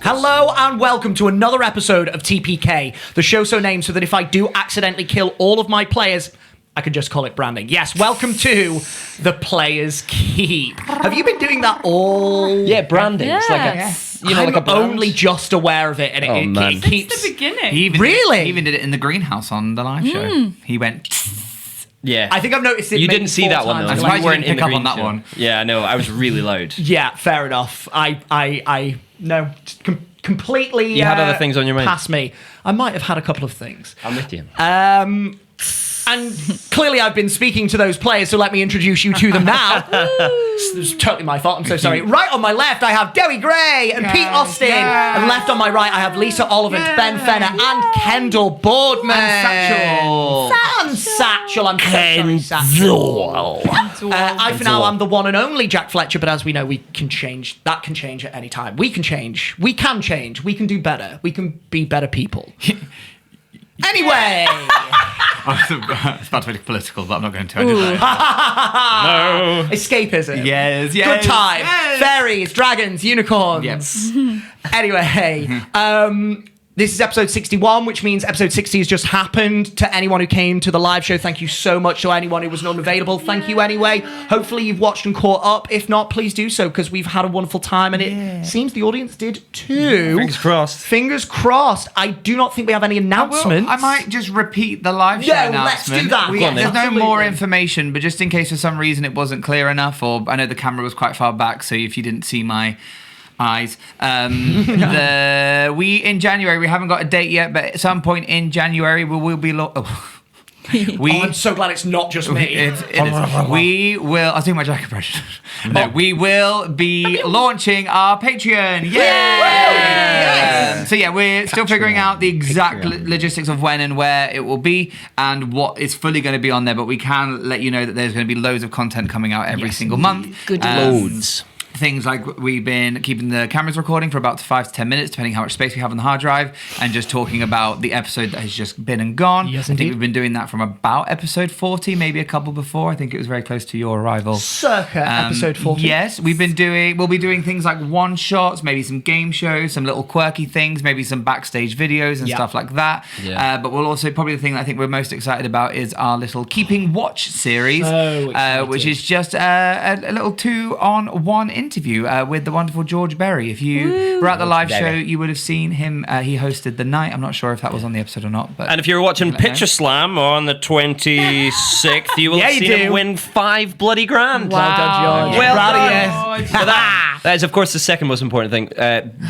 Hello and welcome to another episode of TPK, the show so named so that if I do accidentally kill all of my players, I can just call it branding. Yes, welcome to The Player's Keep. Have you been doing that all? Yeah, branding. Yeah. It's like I'm like a brand. only just aware of it, and it keeps... Since the beginning. He Really? even did it in the greenhouse on the live show. He went... Yeah. I think I've noticed it. You maybe didn't see 4 that one times. though. I'm surprised you weren't didn't in pick the up on green that show. one. Yeah, no, I was really loud. Yeah, fair enough. I no, completely. You had other things on your mind. Past me. I might have had a couple of things. I'm with you. And clearly I've been speaking to those players, so let me introduce you to them now. This is totally my fault, I'm so sorry. Right on my left, I have Dewi Gray and Pete Austin. And left on my right, I have Lisa Oliphant, Ben Fenner, and Kendall Boardman. And Satchel. I'm so sorry, Satchel. I, for now, am the one and only Jack Fletcher, but as we know, we can change. That can change at any time. We can change. We can change. We can do better. We can be better people. Anyway. I was about to make it political, but I'm not going to. I did that. No. Escapism. Yes. Good time. Fairies, dragons, unicorns. Yes. Anyway, this is episode 61, which means episode 60 has just happened. To anyone who came to the live show, thank you so much. To anyone who was unavailable, thank you anyway. Hopefully you've watched and caught up. If not, please do so, because we've had a wonderful time, and it seems the audience did too. Fingers crossed. Fingers crossed. I do not think we have any announcements. I might just repeat the live show let's announcement. do that. Go on, then. There's no Absolutely. more information, but just in case for some reason it wasn't clear enough, or I know the camera was quite far back, so if you didn't see my eyes, we in January, we haven't got a date yet, but at some point in January we will be I'm so glad it's not just me. It is. We will. I was doing my Jack impression. No, we will be launching our Patreon. Yay! Yes. So yeah, we're still figuring out the exact logistics of when and where it will be and what is fully going to be on there. But we can let you know that there's going to be loads of content coming out every single month. Good Loads. Things like we've been keeping the cameras recording for about 5 to 10 minutes, depending how much space we have on the hard drive, and just talking about the episode that has just been and gone. Yes, I indeed. think we've been doing that from about episode 40, maybe a couple before. I think it was very close to your arrival. Circa episode 40. Yes, we'll be doing things like one shots, maybe some game shows, some little quirky things, maybe some backstage videos and Yeah. stuff like that. Yeah. But we'll also, probably the thing that I think we're most excited about is our little Keeping Watch series, So excited. which is just a little 2-on-1 interview with the wonderful George Berry. If you were at the live show, you would have seen him. He hosted the night. I'm not sure if that was on the episode or not. But And if you're watching let me know. Picture Slam on the 26th, you will Yeah, have you seen him do. win 5 bloody grand. Well done, George. Well Proud done. of you. But that is, of course, the second most important thing.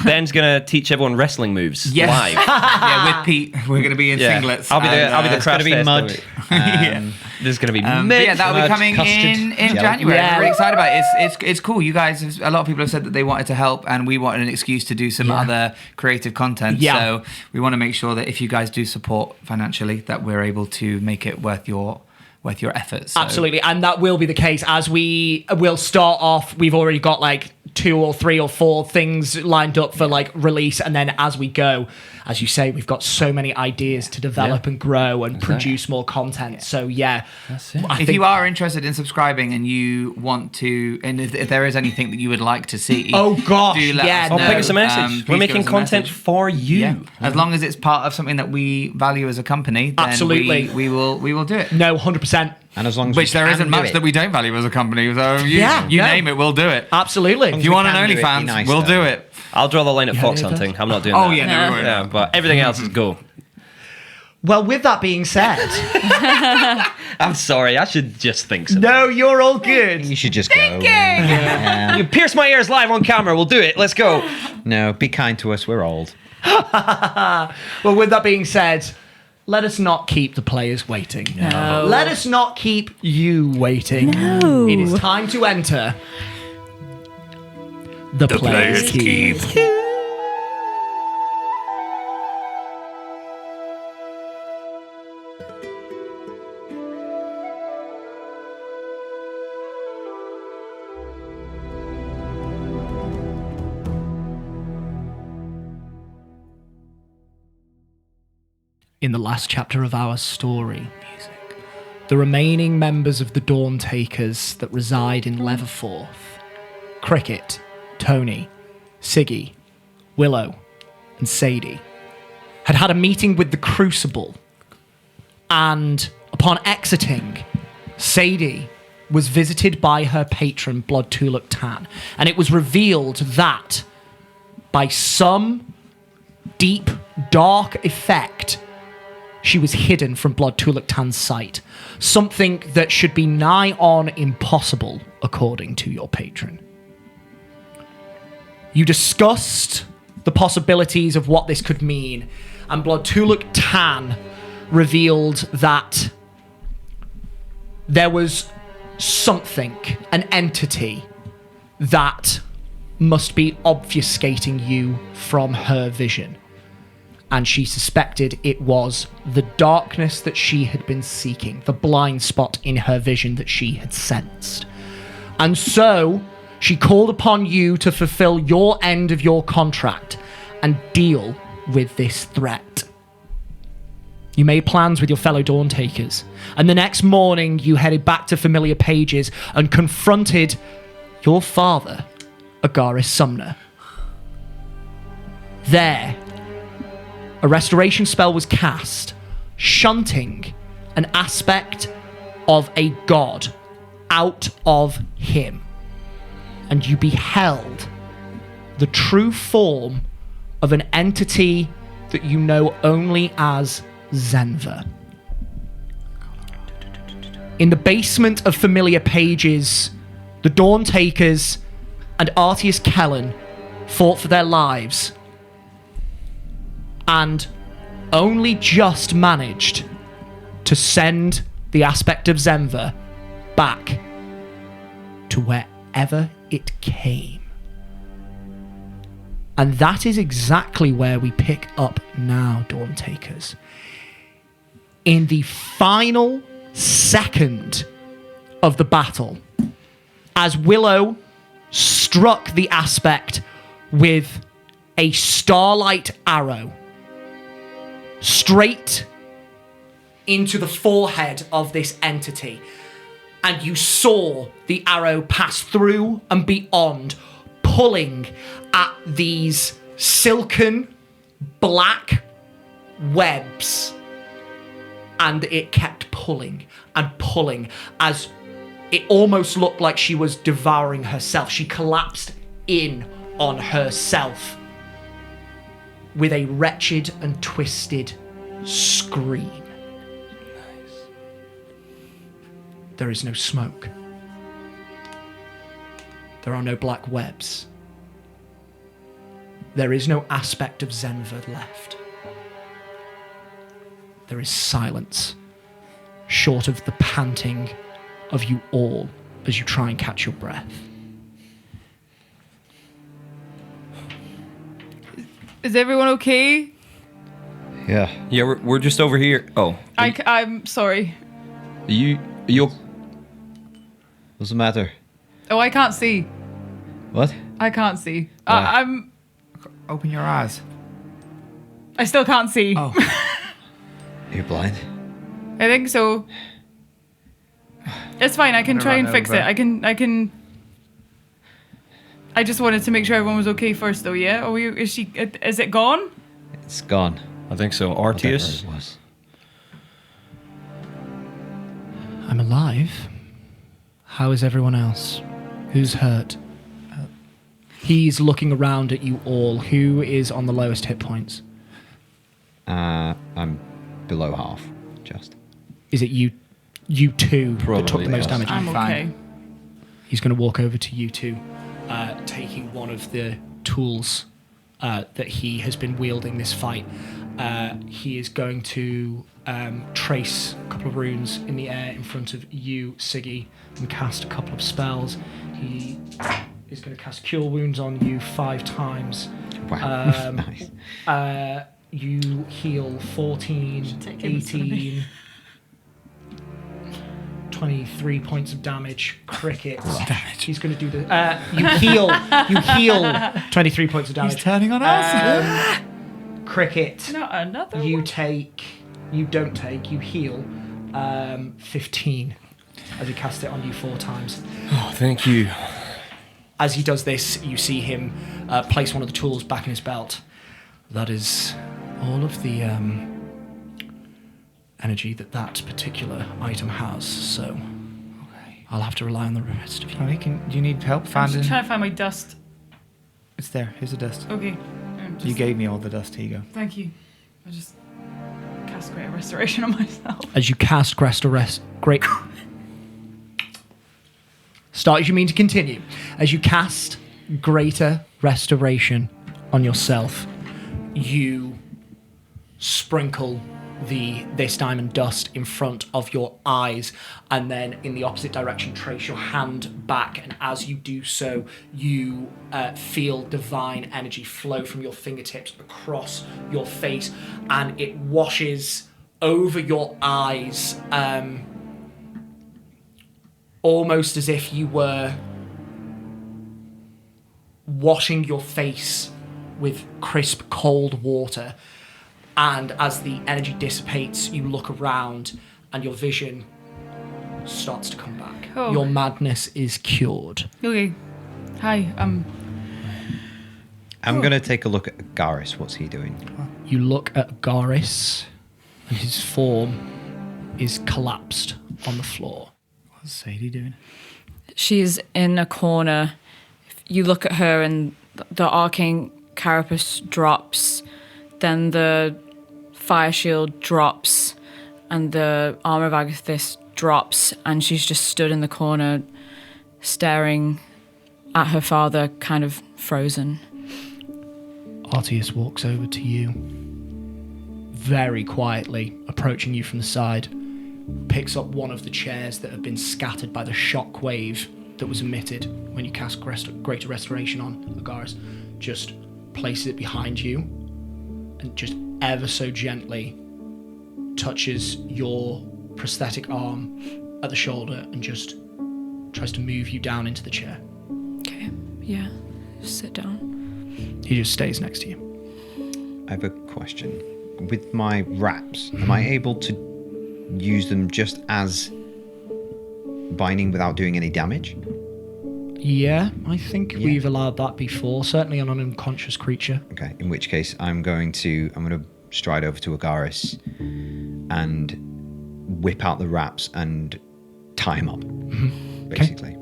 Ben's going to teach everyone wrestling moves Yes. live. yeah, with Pete, we're going to be in Yeah. singlets. I'll be the it's crash gonna be test mud. of it. Yeah. There's going to be But mid. yeah, that'll be coming in January. Yeah. I'm really excited about it. It's cool. You guys, a lot of people have said that they wanted to help, and we wanted an excuse to do some other creative content. Yeah. So we want to make sure that if you guys do support financially, that we're able to make it worth your efforts. So. Absolutely, and that will be the case as we will start off. We've already got like 2 or 3 or 4 things lined up for like release, and then as we go, as you say, we've got so many ideas to develop and grow and produce more content. So if you are interested in subscribing and you want to, and if there is anything that you would like to see, oh gosh, do let us know. Ping us a message. We're making content for you. As long as it's part of something that we value as a company, then absolutely, we will do it. No, 100%. And as long as which there isn't much that we don't value as a company, so you name it, we'll do it. Absolutely. If you want an OnlyFans, we'll do it. I'll draw the line at fox hunting. I'm not doing that. Oh yeah, no, we won't. Yeah, but everything else is go. Well, with that being said, I'm sorry. I should just think so. No, you're all good. You should just go. Yeah. You pierce my ears live on camera. We'll do it. Let's go. No, be kind to us. We're old. Well, with that being said, let us not keep the players waiting. No. Let us not keep you waiting. No. It is time to enter the players' keep. In the last chapter of our story, the remaining members of the Dawn Takers that reside in Leatherforth, Cricket, Tony, Siggy, Willow, and Sadie, had a meeting with the Crucible, and upon exiting, Sadie was visited by her patron, Blood Tuluk Tan, and it was revealed that, by some deep, dark effect, she was hidden from Blood Tuluk Tan's sight. Something that should be nigh on impossible, according to your patron. You discussed the possibilities of what this could mean, and Blood Tuluk Tan revealed that there was something, an entity, that must be obfuscating you from her vision. And she suspected it was the darkness that she had been seeking, the blind spot in her vision that she had sensed. And so, she called upon you to fulfill your end of your contract and deal with this threat. You made plans with your fellow Dawn Takers, and the next morning you headed back to Familiar Pages and confronted your father, Agaris Sumner. There, a restoration spell was cast, shunting an aspect of a god out of him. And you beheld the true form of an entity that you know only as Zenva. In the basement of Familiar Pages, the Dawn Takers and Artius Kellen fought for their lives and only just managed to send the aspect of Zenva back to wherever it came. And that is exactly where we pick up now, Dawn Takers. In the final second of the battle, as Willow struck the aspect with a starlight arrow straight into the forehead of this entity, and you saw the arrow pass through and beyond, pulling at these silken black webs, and it kept pulling and pulling as it almost looked like she was devouring herself. She collapsed in on herself with a wretched and twisted scream. Nice. There is no smoke. There are no black webs. There is no aspect of Zenva left. There is silence, short of the panting of you all as you try and catch your breath. Is everyone okay? Yeah. Yeah, we're just over here. Oh. I'm sorry. You What's the matter? Oh, I can't see. What? I can't see. Why? Open your eyes. I still can't see. Oh. You're blind. I think so. It's fine. I can gonna try and run fix over. it. I can. I just wanted to make sure everyone was okay first, though. Yeah. Are we? Is she? Is it gone? It's gone. I think so. Whatever Arteus. it was. I'm alive. How is everyone else? Who's hurt? He's looking around at you all. Who is on the lowest hit points? I'm below half, just. Is it you two that took Probably, the most yes. damage? I'm fine. okay. He's going to walk over to you two, taking one of the tools that he has been wielding this fight. He is going to trace a couple of runes in the air in front of you, Siggy, and cast a couple of spells. He is going to cast Cure Wounds on you 5 times. Wow. Nice. You heal 14, Take him, son of a 18, 23 points of damage. Cricket. He's going to do the. You heal 23 points of damage. He's turning on us. Cricket. Not another You one. take. You don't take. You heal 15 as he casts it on you 4 times. Oh, thank you. As he does this, you see him place one of the tools back in his belt. That is all of the energy that particular item has. So I'll have to rely on the rest of you. Honey, do you need help I'm just finding? trying to find my dust. It's there. Here's the dust. Okay. You gave me all the dust. Here you go. Thank you. I just cast Greater Restoration on myself. As you cast great. Start as you mean to continue. As you cast Greater Restoration on yourself, you sprinkle this diamond dust in front of your eyes, and then in the opposite direction trace your hand back, and as you do so you feel divine energy flow from your fingertips across your face, and it washes over your eyes, almost as if you were washing your face with crisp cold water. And as the energy dissipates, you look around and your vision starts to come back. Oh. Your madness is cured. Okay. Hi. I'm going to take a look at Garis. What's he doing? You look at Garis, and his form is collapsed on the floor. What's Sadie doing? She's in a corner. You look at her and the arcane carapace drops, then the fire shield drops, and the armor of Agathis drops, and she's just stood in the corner staring at her father, kind of frozen. Arteus walks over to you, very quietly, approaching you from the side, picks up one of the chairs that have been scattered by the shock wave that was emitted when you cast Greater Restoration on Agaris, just places it behind you, and just ever so gently touches your prosthetic arm at the shoulder and just tries to move you down into the chair. Okay, yeah, just sit down. He just stays next to you. I have a question. With my wraps, am I able to use them just as binding without doing any damage? Yeah, I think we've allowed that before, certainly on an unconscious creature. Okay, in which case I'm going to stride over to Agaris and whip out the wraps and tie him up, basically.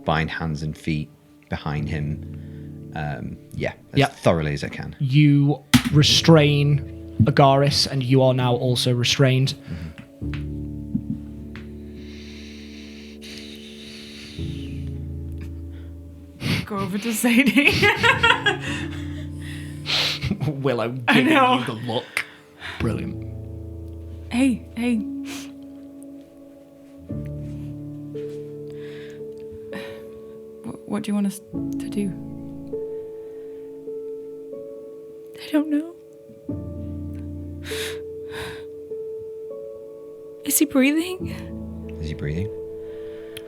Bind hands and feet behind him. As thoroughly as I can. You restrain Agaris, and you are now also restrained. Go over to Sadie. Willow I giving know. you the look. Brilliant. Hey. What do you want us to do? I don't know. Is he breathing? Is he breathing?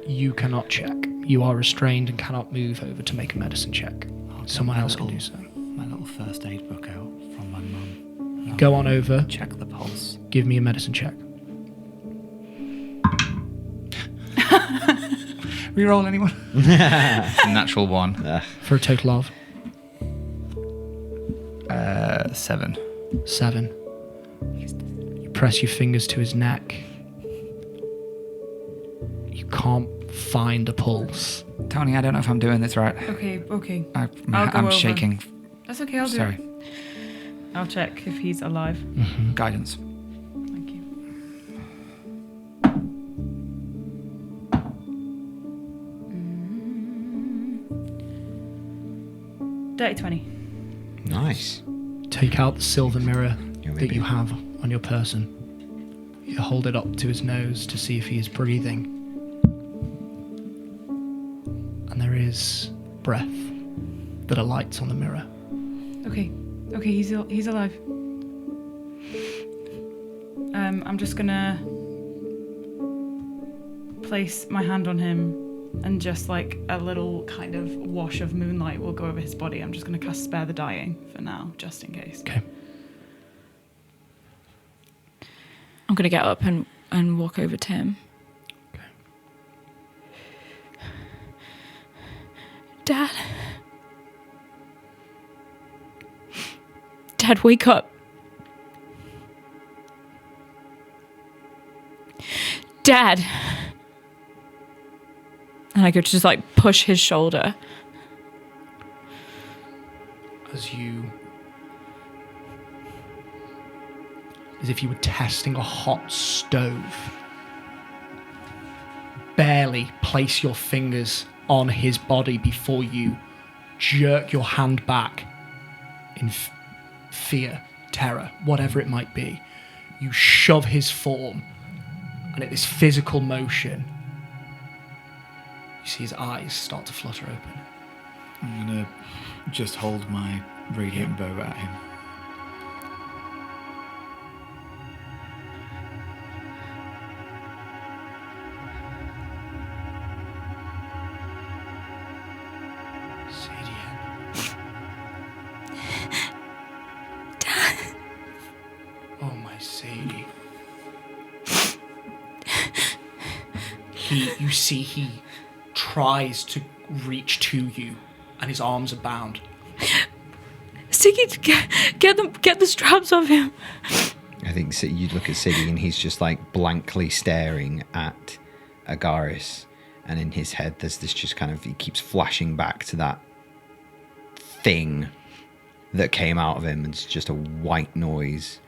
You cannot check. you are restrained and cannot move over to make a medicine check. Someone else can do so. My little first aid book out from my mum. Go on over. Check the pulse. Give me a medicine check. Reroll anyone? Natural 1. For a total of 7. 7. You press your fingers to his neck. You can't find a pulse. Tony, I don't know if I'm doing this right. Okay. I'm I'll go over. shaking. That's okay. I'll do Sorry. it. I'll check if he's alive. Guidance. Thank you. Dirty 20. Nice. Take out the silver mirror Yeah, that maybe. you have on your person. You hold it up to his nose to see if he is breathing. And there is breath that alights on the mirror. Okay, he's alive. I'm just gonna place my hand on him, and just like a little kind of wash of moonlight will go over his body. I'm just gonna cast Spare the Dying for now, just in case. Okay. I'm going to get up and walk over to him. Okay. Dad. Dad, wake up. Dad. And I go to just like push his shoulder. As if you were testing a hot stove. Barely place your fingers on his body before you jerk your hand back in fear, terror, whatever it might be. You shove his form, and at this physical motion, you see his eyes start to flutter open. I'm going to just hold my radiant bow at him. Oh, my Sadie. You see he tries to reach to you, and his arms are bound. Sticky, get the straps off him. I think you look at Siggy and he's just like blankly staring at Agaris, and in his head there's this just kind of, he keeps flashing back to that thing that came out of him, and it's just a white noise,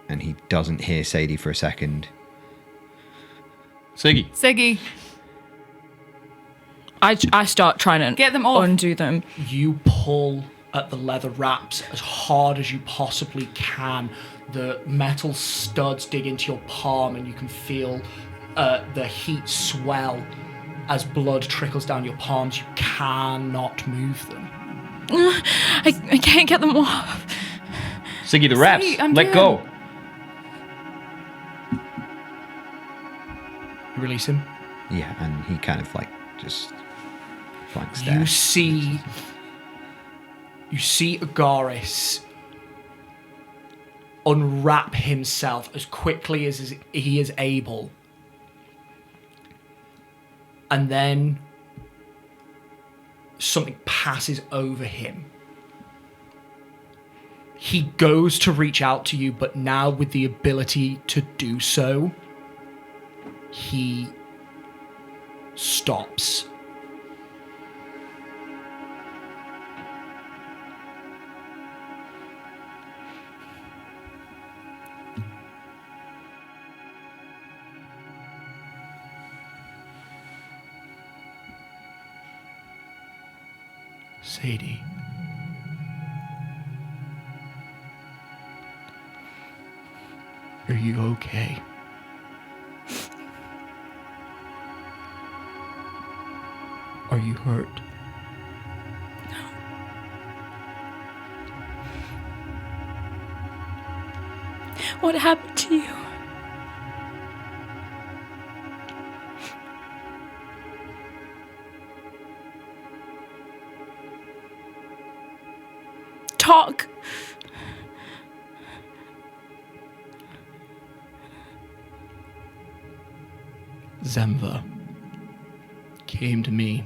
and he doesn't hear Sadie for a second. Siggy. I start trying to Get them off. undo them. You pull at the leather wraps as hard as you possibly can. The metal studs dig into your palm, and you can feel the heat swell as blood trickles down your palms. You cannot move them. I can't get them off. Siggy, the wraps. Siggy, undo Let go. You release him. Yeah, and he kind of like just blank stare. You see Agaris unwrap himself as quickly as he is able. And then something passes over him. He goes to reach out to you, but now with the ability to do so, he stops. Sadie. Are you okay? Are you hurt? What happened to you? talk. Zenva came to me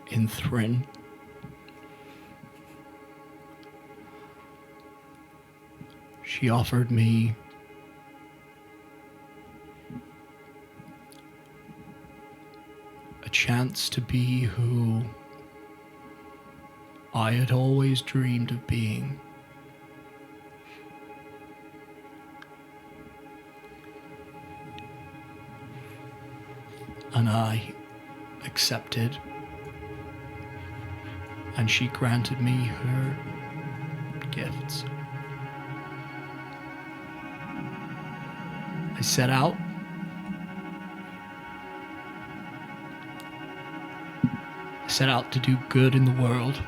in Thrin. She offered me a chance to be who I had always dreamed of being. And I accepted, and she granted me her gifts. I set out. I set out to do good in the world.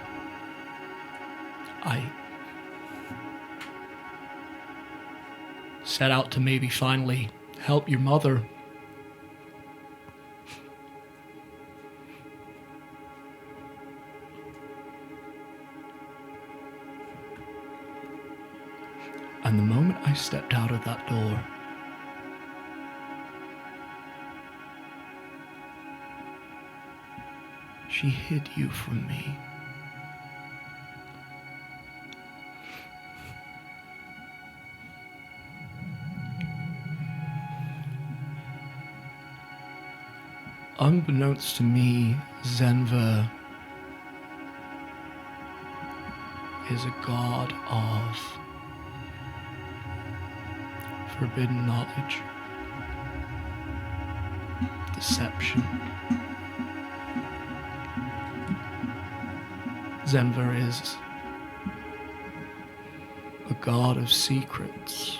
I set out to maybe finally help your mother. And the moment I stepped out of that door, she hid you from me. Unbeknownst to me, Zenva is a god of forbidden knowledge, deception. Zenva is a god of secrets.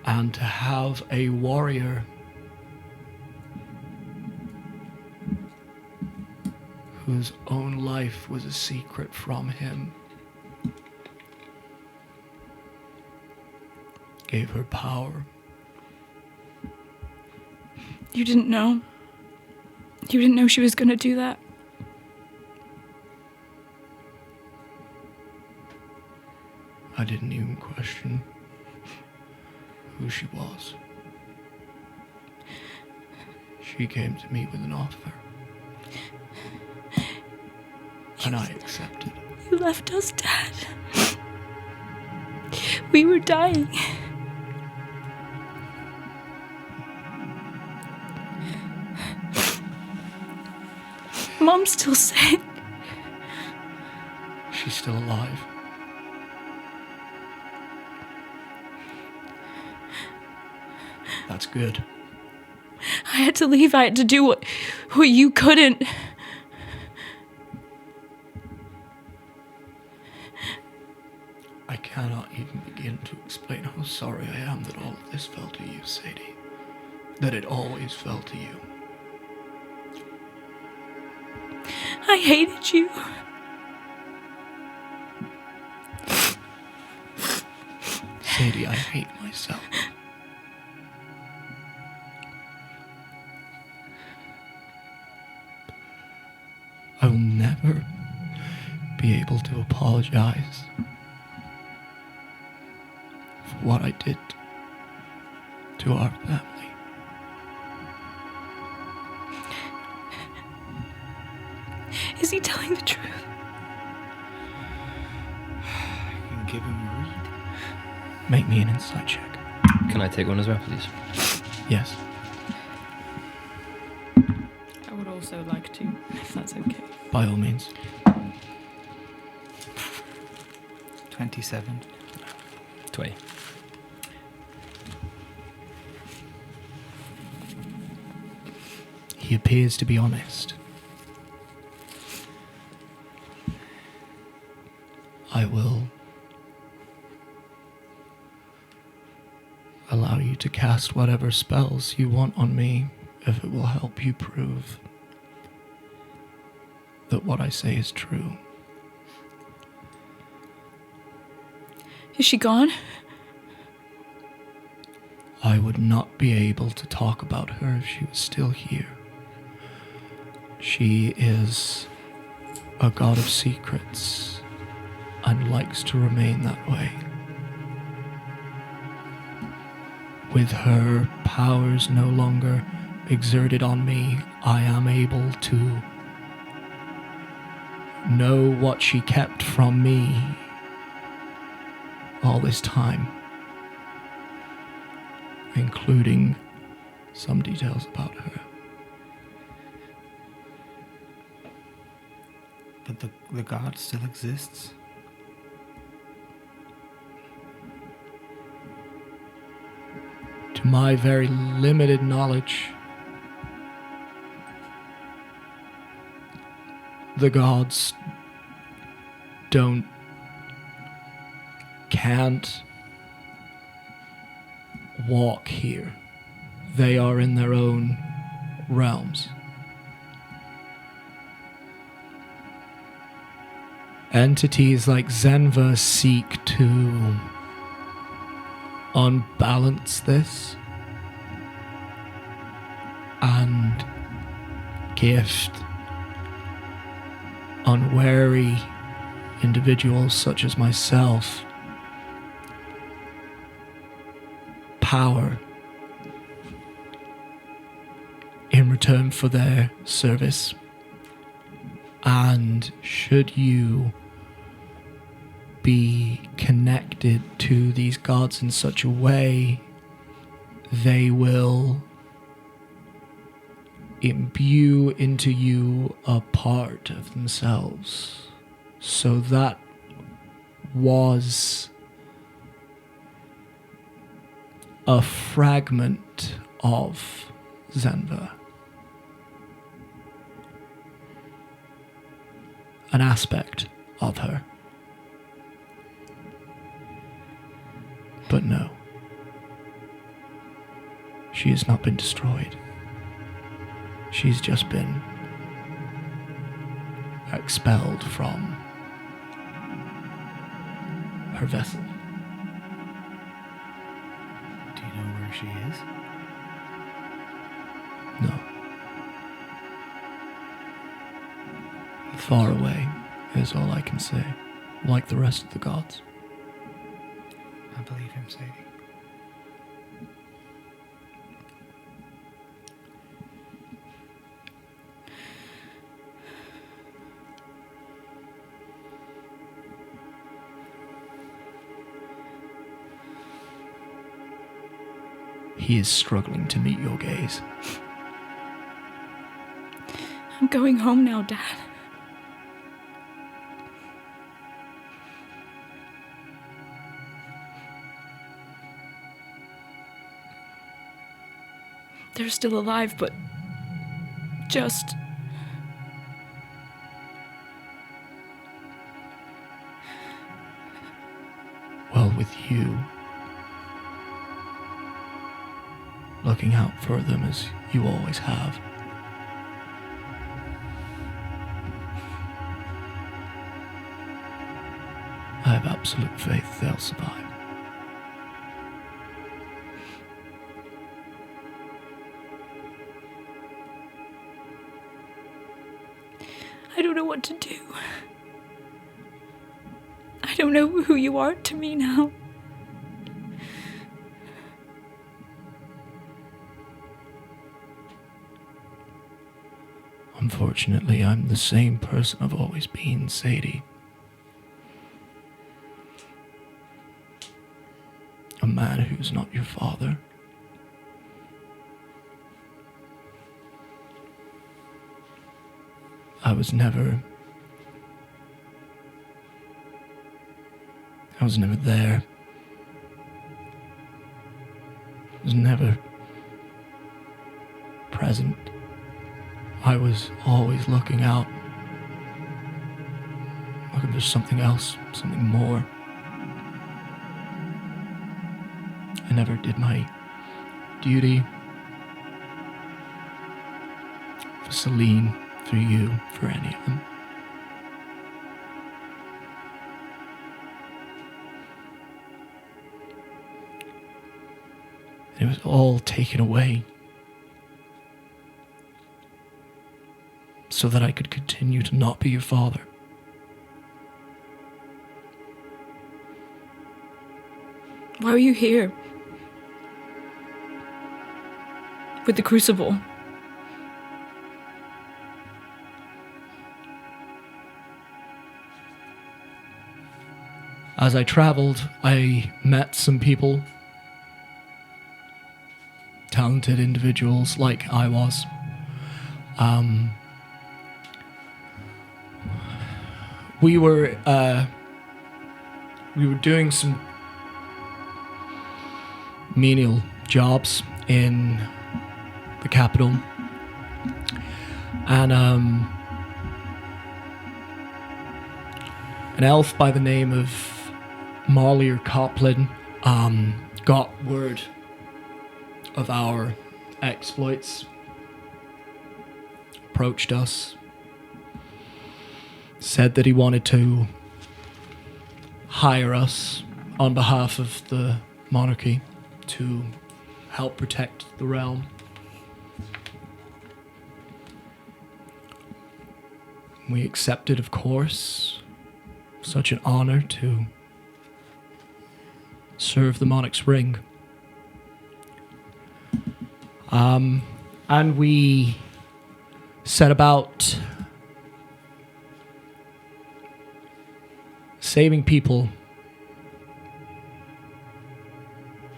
And to have a warrior whose own life was a secret from him gave her power. You didn't know? You didn't know she was going to do that? I didn't even question who she was. She came to me with an offer, and I accepted. You left us, Dad. We were dying. Mom's still sick. She's still alive. That's good. I had to leave. I had to do what you couldn't. I cannot even begin to explain how sorry I am that all of this fell to you, Sadie. That it always fell to you. I hated you. Sadie, I hate myself. I will never be able to apologize for what I did to our family. Is he telling the truth? You can give him a read. Make me an insight check. Can I take one as well, please? Yes. I would also like to, if that's okay. By all means. 27. 20. He appears to be honest. I will allow you to cast whatever spells you want on me if it will help you prove that what I say is true. Is she gone? I would not be able to talk about her if she was still here. She is a god of secrets and likes to remain that way. With her powers no longer exerted on me, I am able to know what she kept from me all this time, including some details about her. But the guard still exists? To my very limited knowledge, the gods can't walk here. They are in their own realms. Entities like Zenva seek to unbalance this and gift unwary individuals such as myself power in return for their service. And should you be connected to these gods in such a way, they will imbue into you a part of themselves. So that was a fragment of Zenva. An aspect of her. But no. She has not been destroyed. She's just been expelled from her vessel. Do you know where she is? No. Far away is all I can say, like the rest of the gods. I believe him, Sadie. He is struggling to meet your gaze. I'm going home now, Dad. They're still alive, but just... Well, with you looking out for them as you always have, I have absolute faith they'll survive. I don't know what to do. I don't know who you are to me now. Unfortunately, I'm the same person I've always been, Sadie. A man who's not your father. I was never there. I was never present. I was always looking out, looking for something else, something more. I never did my duty for Celine, for you, for any of them. it was all taken away so that I could continue to not be your father. Why are you here? With the crucible? As I traveled, I met some people, talented individuals like I was. We were doing some menial jobs in the capital, and an elf by the name of Marlier Coplin got word of our exploits, approached us, said that he wanted to hire us on behalf of the monarchy to help protect the realm. We accepted, of course. Such an honor to serve the monarch's ring. And we set about saving people,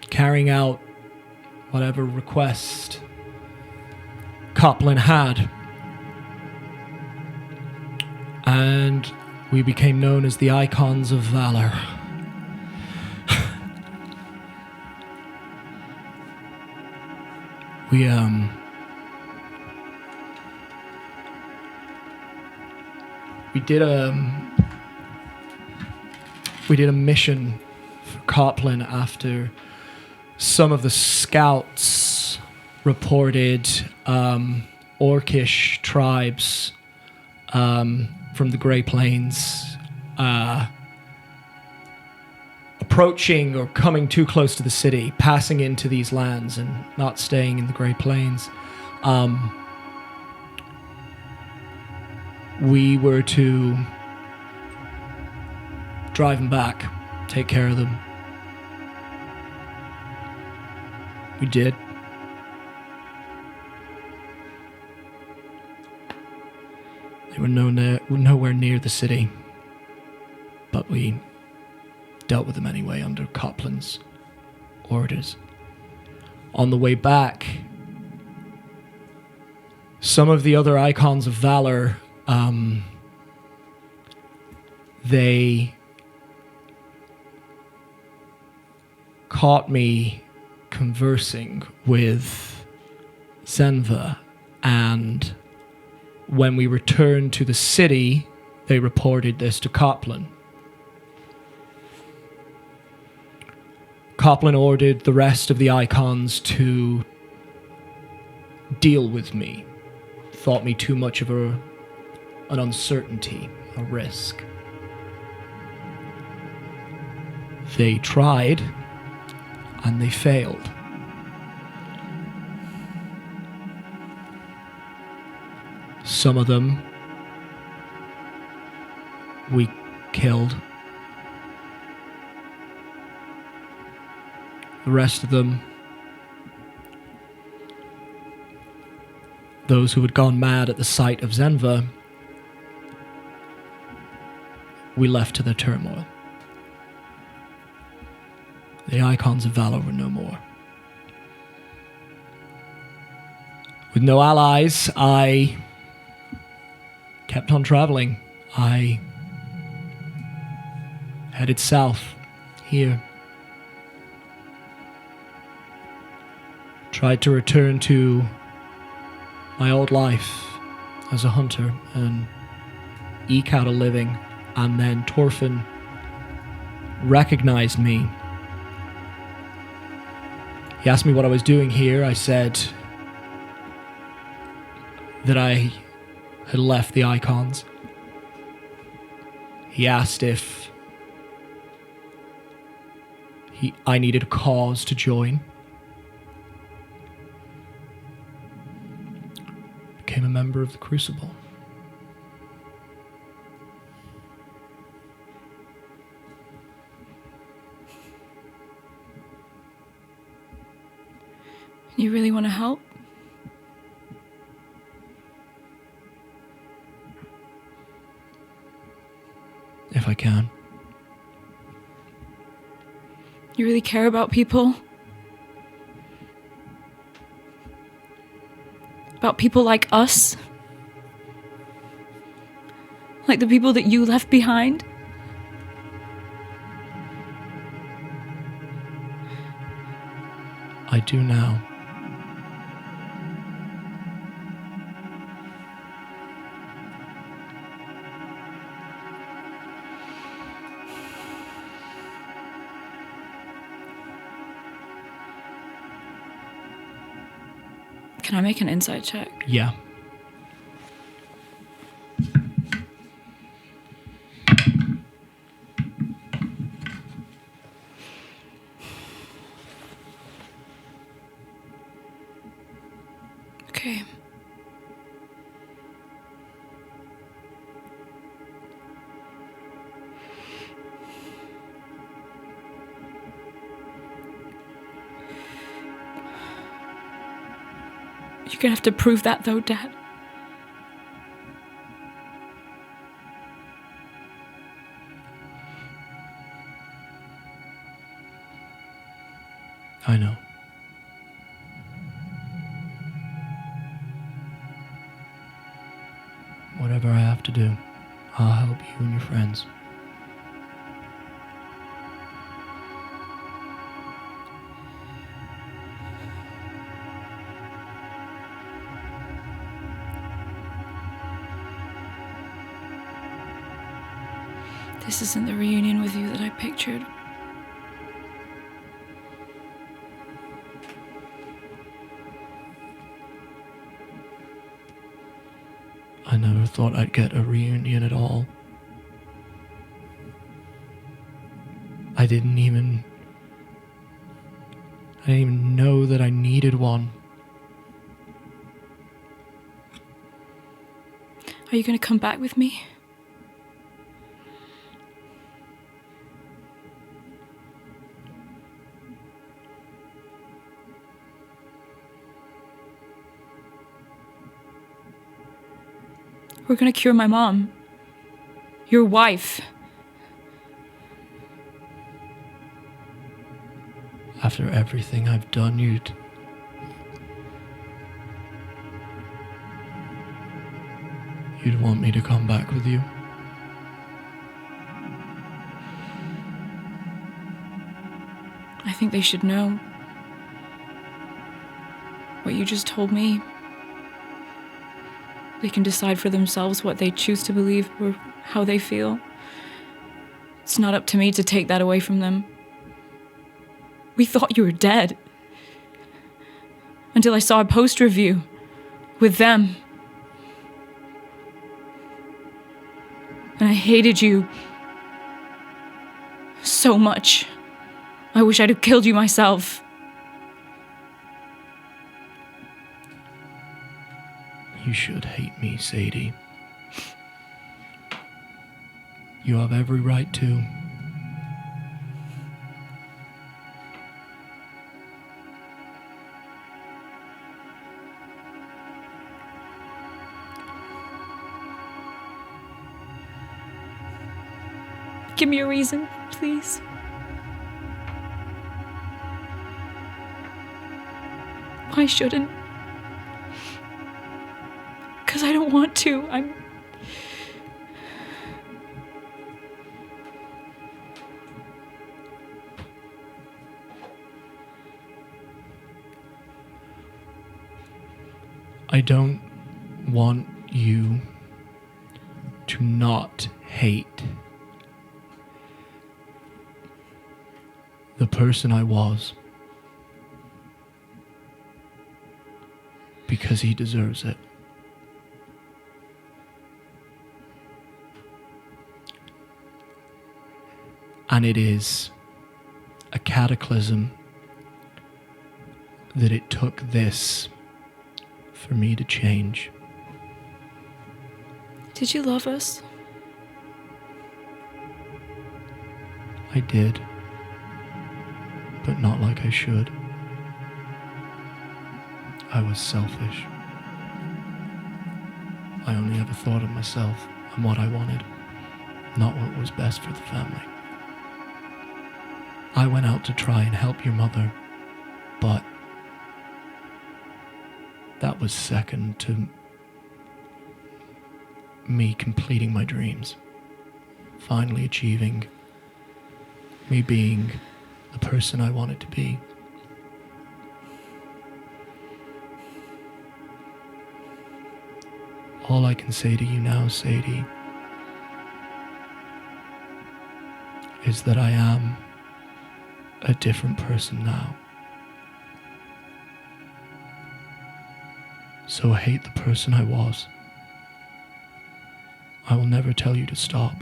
carrying out whatever request Coplin had. And we became known as the Icons of Valor. We did a mission for Coplin after some of the scouts reported orcish tribes from the Grey Plains approaching or coming too close to the city, passing into these lands and not staying in the Grey Plains. We were to drive them back, take care of them. We did. They were nowhere near the city, but we dealt with them anyway under Coplin's orders. On the way back, some of the other Icons of Valor, they caught me conversing with Zenva, and when we returned to the city, they reported this to Coplin. Coplin ordered the rest of the Icons to deal with me. Thought me too much of an uncertainty, a risk. They tried, and they failed. Some of them we killed. The rest of them, those who had gone mad at the sight of Zenva, we left to their turmoil. The Icons of Valor were no more. With no allies, I kept on traveling. I headed south, here. Tried to return to my old life as a hunter and eke out a living. And then Torfin recognized me. He asked me what I was doing here. I said that I had left the Icons. He asked if I needed a cause to join. became a member of the Crucible. You really want to help? If I can. You really care about people? About people like us? Like the people that you left behind? I do now. Can I make an insight check? Yeah. Okay. You're gonna have to prove that though, Dad. I know. Whatever I have to do, I'll help you and your friends. This isn't the reunion with you that I pictured. I never thought I'd get a reunion at all. I didn't even know that I needed one. Are you gonna come back with me? We're gonna cure my mom. Your wife. After everything I've done, you'd want me to come back with you? I think they should know what you just told me. They can decide for themselves what they choose to believe or how they feel. It's not up to me to take that away from them. We thought you were dead. Until I saw a poster of you with them. And I hated you so much. I wish I'd have killed you myself. You should hate me, Sadie. You have every right to. Give me a reason, please. I shouldn't. Because I don't want to. I don't want you to not hate the person I was, because he deserves it. And it is a cataclysm that it took this for me to change. Did you love us? I did. But not like I should. I was selfish. I only ever thought of myself and what I wanted, not what was best for the family. I went out to try and help your mother, but that was second to me completing my dreams, finally achieving, me being the person I wanted to be. All I can say to you now, Sadie, is that I am a different person now. So I hate the person I was. I will never tell you to stop.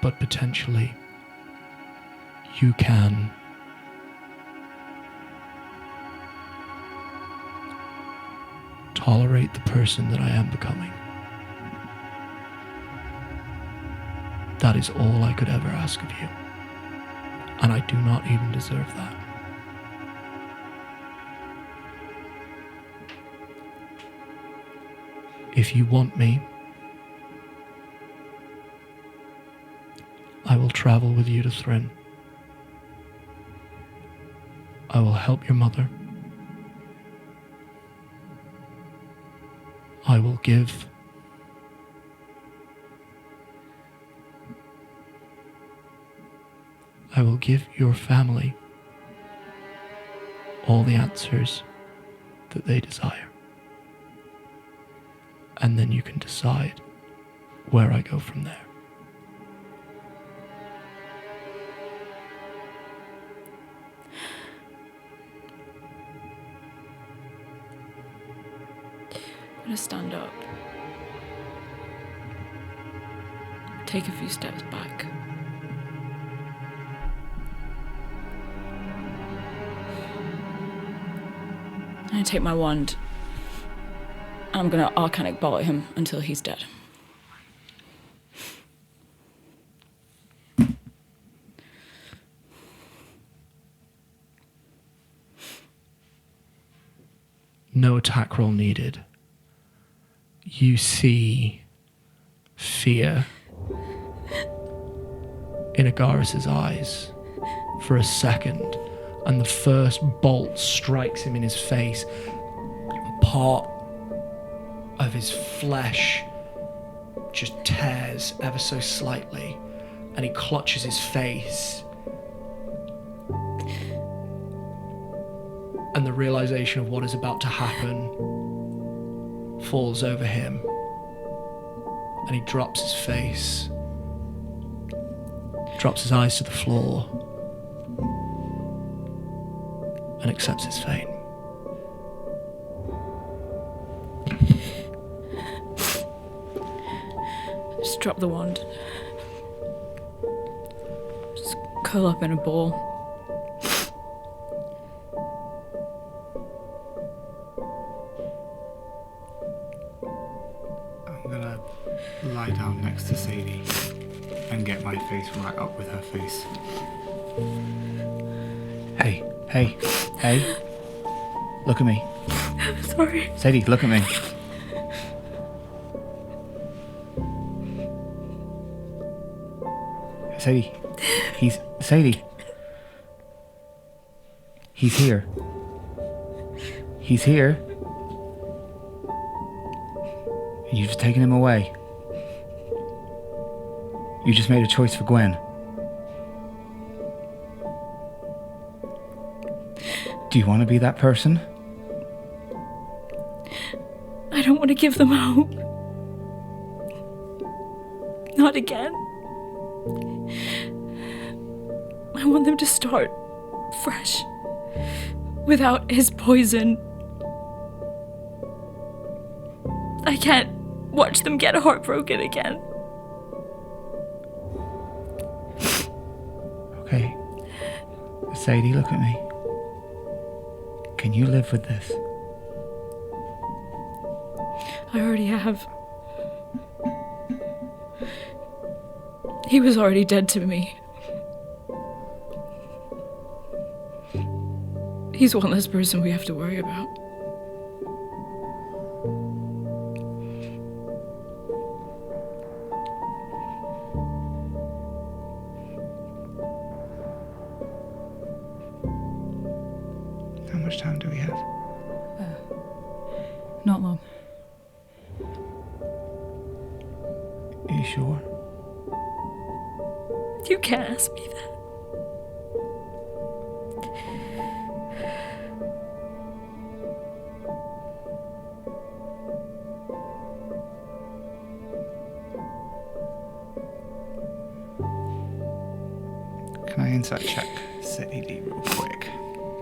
But potentially, you can tolerate the person that I am becoming. That is all I could ever ask of you. And I do not even deserve that. If you want me, I will travel with you to Thryn. I will help your mother. I will give. I will give your family all the answers that they desire. And then you can decide where I go from there. I'm gonna stand up. Take a few steps back. I'm gonna take my wand. And I'm gonna arcanic bolt him until he's dead. No attack roll needed. You see fear in Agaris's eyes for a second, and the first bolt strikes him in his face. Part of his flesh just tears ever so slightly, and he clutches his face. And the realization of what is about to happen falls over him, and he drops his face, drops his eyes to the floor, and accepts his fate. Just drop the wand. Just curl up in a ball. I'm gonna lie down next to Sadie and get my face right up with her face. Hey, hey, hey. Look at me. I'm sorry. Sadie, look at me. Sadie. Sadie. He's here. He's here. And you've just taken him away. You just made a choice for Gwen. Do you want to be that person? I don't want to give them hope. Not again. I want them to start fresh, without his poison. I can't watch them get heartbroken again. Okay. Sadie, look at me. Can you live with this? I already have. He was already dead to me. He's one less person we have to worry about. How much time do we have? Not long. Are you sure? You can't ask me that. Can I insight check Sadie real quick?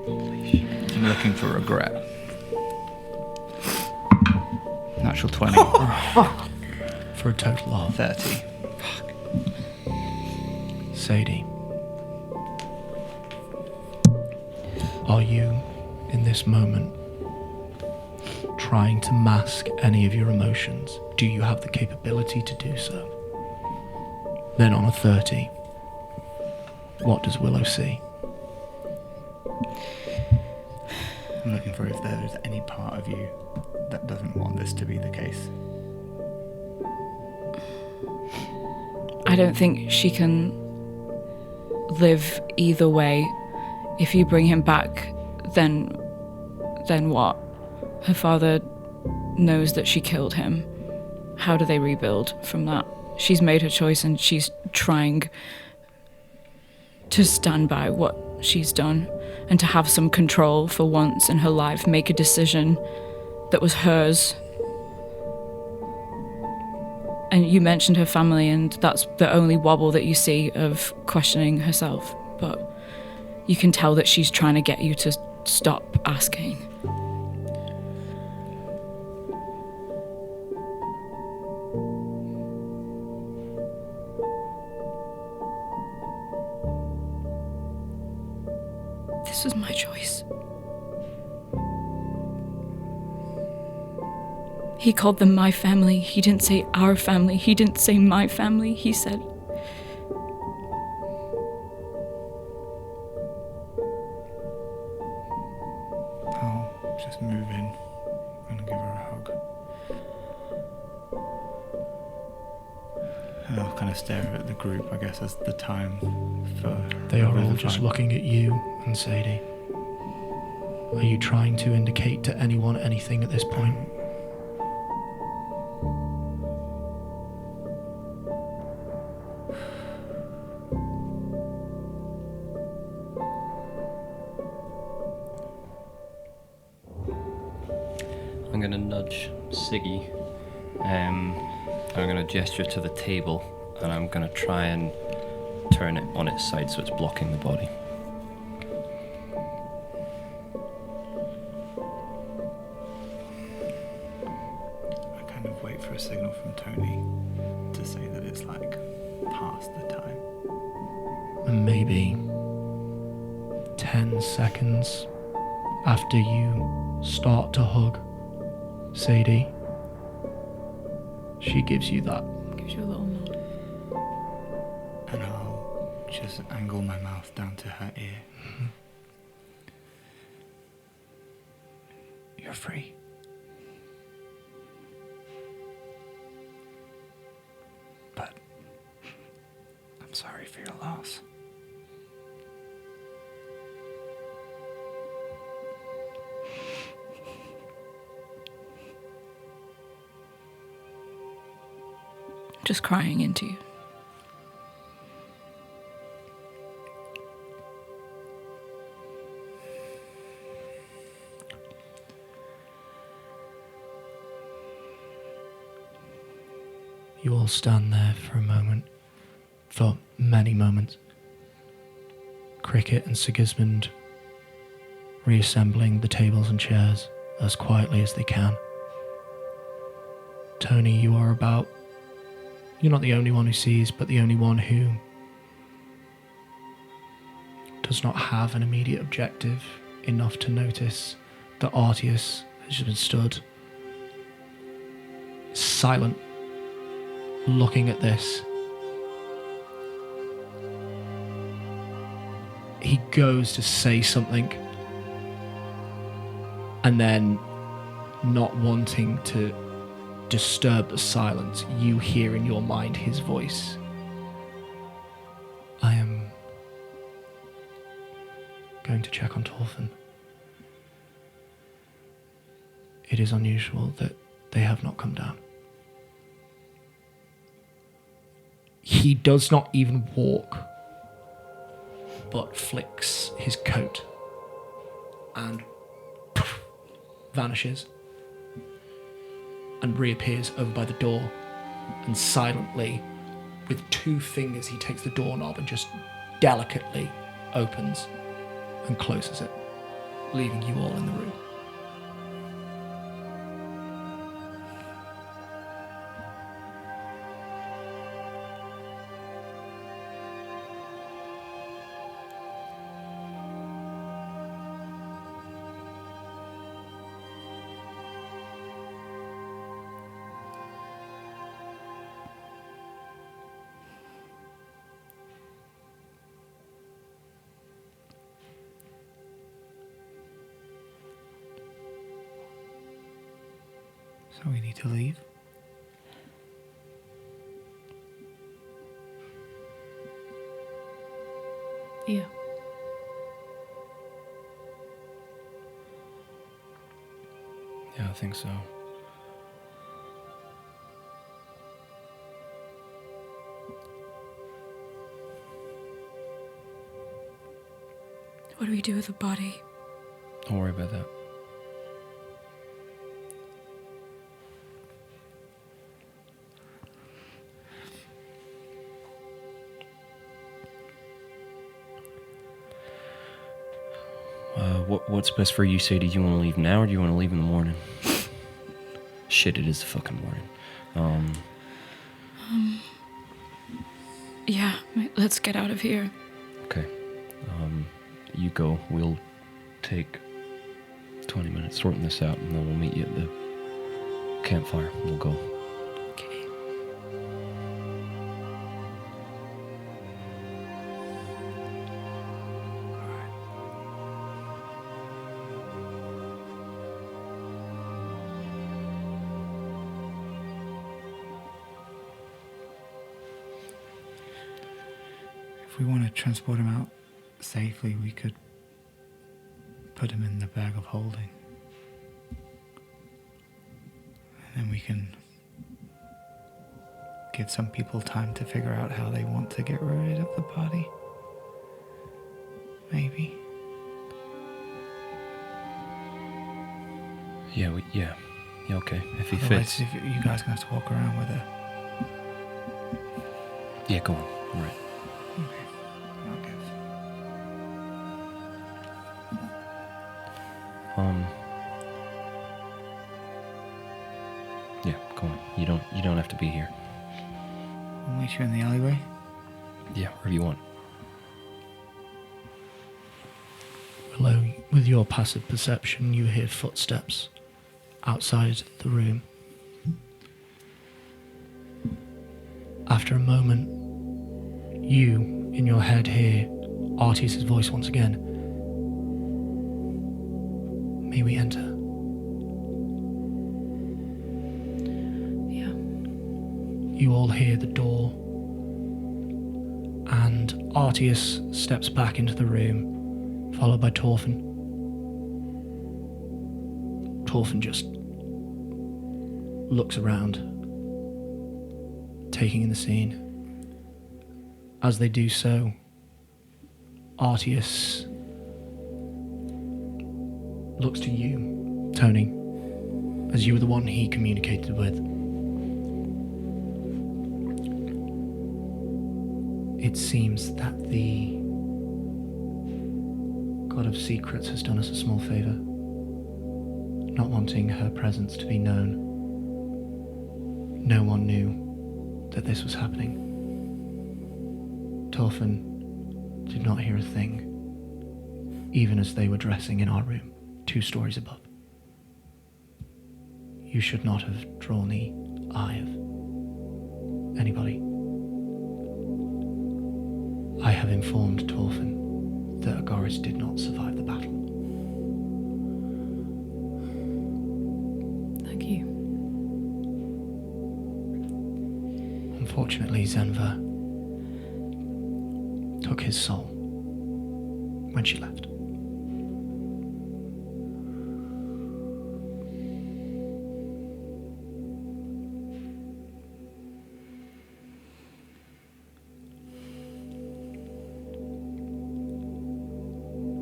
I'm looking for regret. Natural 20. For a total of 30. Sadie. Are you, in this moment, trying to mask any of your emotions? Do you have the capability to do so? Then on a 30, what does Willow see? I'm looking for if there is any part of you that doesn't want this to be the case. I don't think she can live either way. If you bring him back, then what? Her father knows that she killed him. How do they rebuild from that? She's made her choice and she's trying to stand by what she's done and to have some control for once in her life, make a decision that was hers. And you mentioned her family, and that's the only wobble that you see of questioning herself. But you can tell that she's trying to get you to stop asking. This was my choice. He called them my family. He didn't say our family. He didn't say my family. He said, I'll just move in and give her a hug. And I'll kind of stare at the group, I guess, as the time for... They are all just looking at you and Sadie. Are you trying to indicate to anyone anything at this point? I'm going to nudge Siggy. I'm going to gesture to the table, and I'm going to try and turn it on its side so it's blocking the body. I kind of wait for a signal from Tony to say that it's like past the time. And maybe 10 seconds after you start to hug Sadie, she gives you that. gives you a little nod. And I'll just angle my mouth down to her ear. You're free. But I'm sorry for your loss. Just crying into you. You all stand there for a moment, for many moments. Cricket and Sigismund reassembling the tables and chairs as quietly as they can. Tony, you are about... You're not the only one who sees, but the only one who does not have an immediate objective enough to notice that Artius has been stood silent, looking at this. He goes to say something, and then, not wanting to disturb the silence, you hear in your mind his voice. I am going to check on Torfin. It is unusual that they have not come down. He does not even walk, but flicks his coat and vanishes and reappears over by the door, and silently, with 2 fingers, he takes the doorknob and just delicately opens and closes it, leaving you all in the room. So we need to leave? Yeah. Yeah, I think so. What do we do with the body? Don't worry about that. What's best for you, Sadie? Do you want to leave now or do you want to leave in the morning? Shit, it is the fucking morning. Yeah, let's get out of here. Okay. You go. We'll take 20 minutes sorting this out, and then we'll meet you at the campfire. We'll go. Okay. If we want to transport him out safely, we could put him in the bag of holding. And then we can give some people time to figure out how they want to get rid of the body. Maybe. Yeah, yeah, okay. If he Otherwise, fits. if you guys are going to have to walk around with her. Yeah, go on. All right. I'll give. Yeah, go on. You don't have to be here. We'll meet you in the alleyway. Yeah, wherever you want. Willow, with your passive perception, you hear footsteps outside the room. After a moment, you, in your head, hear Artius' voice once again. May we enter? Yeah. You all hear the door, and Artius steps back into the room, followed by Torfin. Torfin just looks around, taking in the scene. As they do so, Artius looks to you, Tony, as you were the one he communicated with. It seems that the God of Secrets has done us a small favor, not wanting her presence to be known. No one knew that this was happening. Torfin did not hear a thing, even as they were dressing in our room, 2 stories above. You should not have drawn the eye of anybody. I have informed Torfin that Agaris did not survive the battle. Thank you. Unfortunately, Zenva took his soul when she left.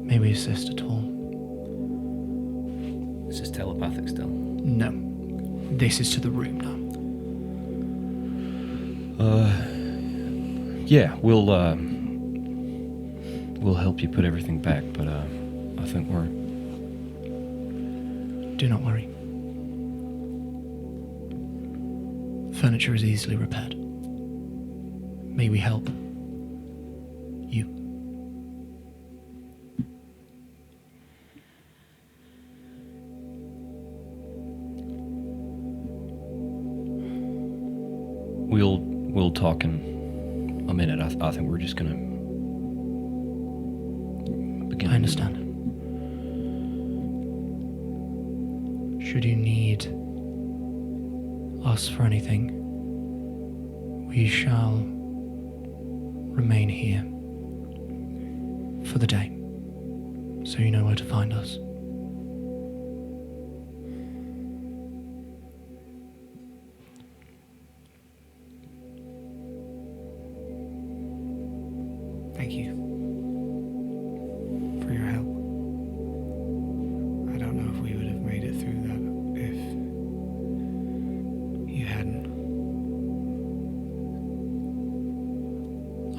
May we assist at all? Is this telepathic still? No. This is to the room now. Yeah, we'll help you put everything back, but I think we're... Do not worry. Furniture is easily repaired. May we help you? We'll talk in a minute. I think we're just gonna begin. I understand. Should you need us for anything, we shall remain here for the day, so you know where to find us. Thank you for your help. I don't know if we would have made it through that if you hadn't.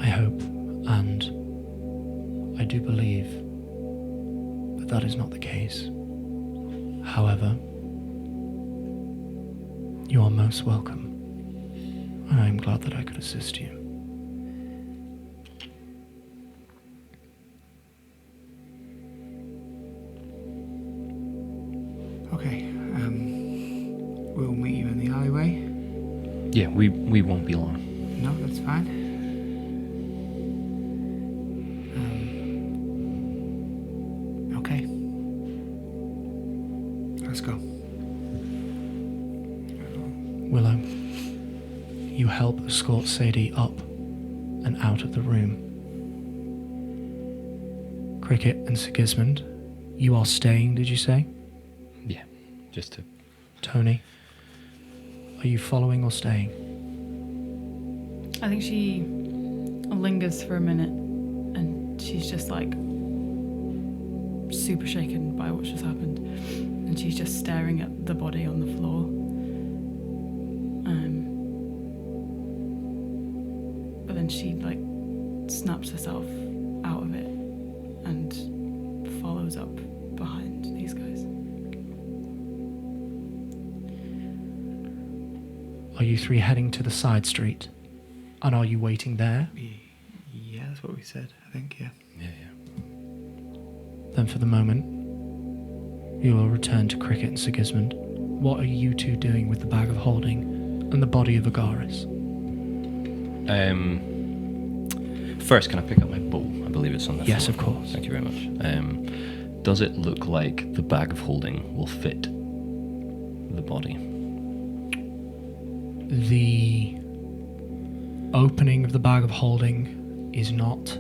I hope, and I do believe that that is not the case. However, you are most welcome, and I am glad that I could assist you. Okay, we'll meet you in the alleyway. Yeah, we won't be long. No, that's fine. Okay. Let's go. Willow, you help escort Sadie up and out of the room. Cricket and Sigismund, you are staying, did you say? Yeah, just to... Tony, are you following or staying? I think she lingers for a minute and she's just like super shaken by what's just happened. And she's just staring at the body on the floor. But then she like snaps herself out of it and follows up behind these guys. Are you three heading to the side street? And are you waiting there? Yeah, that's what we said, I think, yeah. Yeah. Then for the moment, you will return to Cricket and Sigismund. What are you two doing with the bag of holding and the body of Agaris? First, can I pick up my bow? I believe it's on the floor. Yes, of course. Thank you very much. Does it look like the bag of holding will fit the body? The opening of the bag of holding is not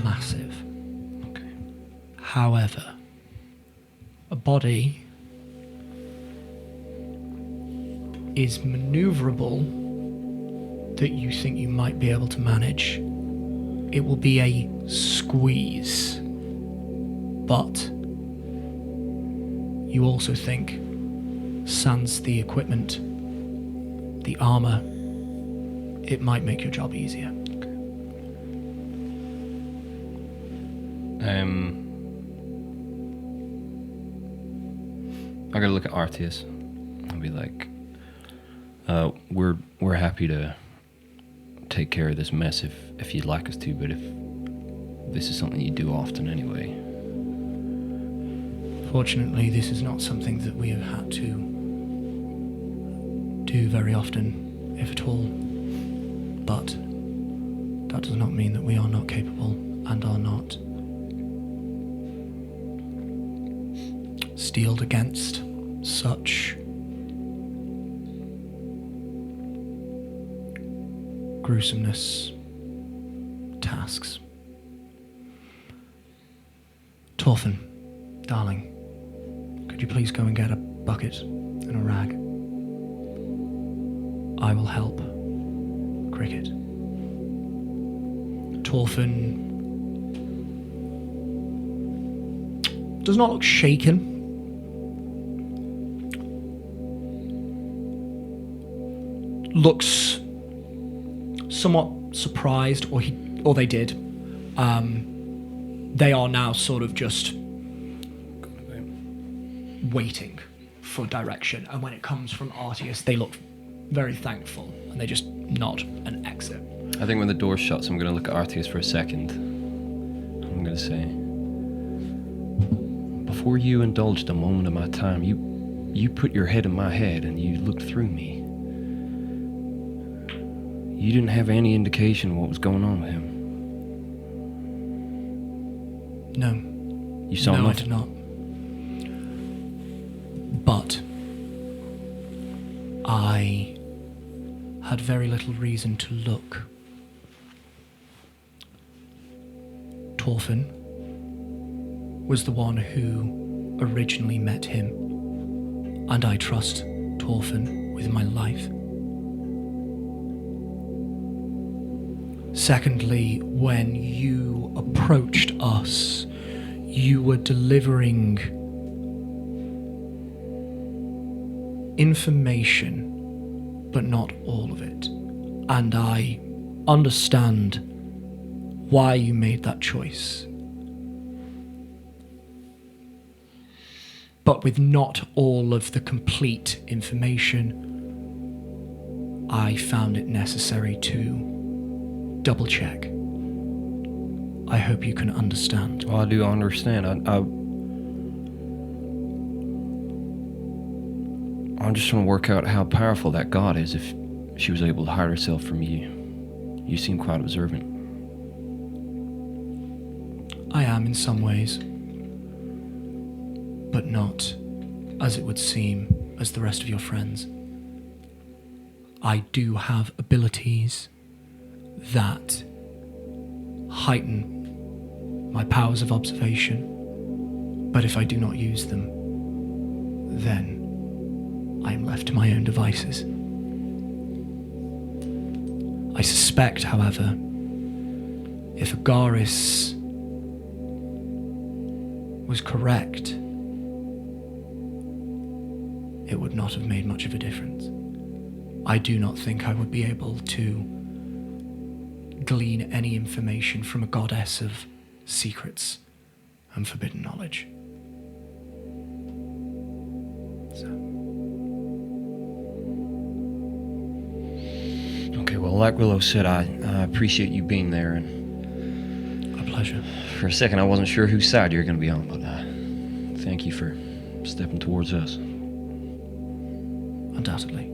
massive. Okay. However, a body is maneuverable that you think you might be able to manage. It will be a squeeze, but you also think, sans the equipment, the armor, it might make your job easier. I gotta look at Artius and be like, we're happy to take care of this mess if you'd like us to, but if this is something you do often anyway. Fortunately, this is not something that we have had to do very often, if at all. But that does not mean that we are not capable and are not steeled against such gruesomeness tasks. Torfin, darling, could you please go and get a bucket and a rag? I will help Cricket. Torfin does not look shaken. Looks somewhat surprised, or they did. They are now sort of just waiting for direction, and when it comes from Artius, they look very thankful, and they just nod and exit. I think when the door shuts, I'm going to look at Artius for a second. I'm going to say, before you indulged a moment of my time, you put your head in my head and you looked through me. You didn't have any indication of what was going on with him. No. You saw No, nothing? I did not. But I had very little reason to look. Torfin was the one who originally met him, and I trust Torfin with my life. Secondly, when you approached us, you were delivering information, but not all of it. And I understand why you made that choice. But with not all of the complete information, I found it necessary to double check. I hope you can understand. Well, I do understand. I'm just trying to work out how powerful that god is if she was able to hide herself from you. You seem quite observant. I am in some ways, but not, as it would seem, as the rest of your friends. I do have abilities that heighten my powers of observation, but if I do not use them, then I am left to my own devices. I suspect, however, if Agaris was correct, it would not have made much of a difference. I do not think I would be able to glean any information from a goddess of secrets and forbidden knowledge. So. Okay, well, like Willow said, I appreciate you being there, and A pleasure. for a second I wasn't sure whose side you were going to be on, but thank you for stepping towards us. Undoubtedly.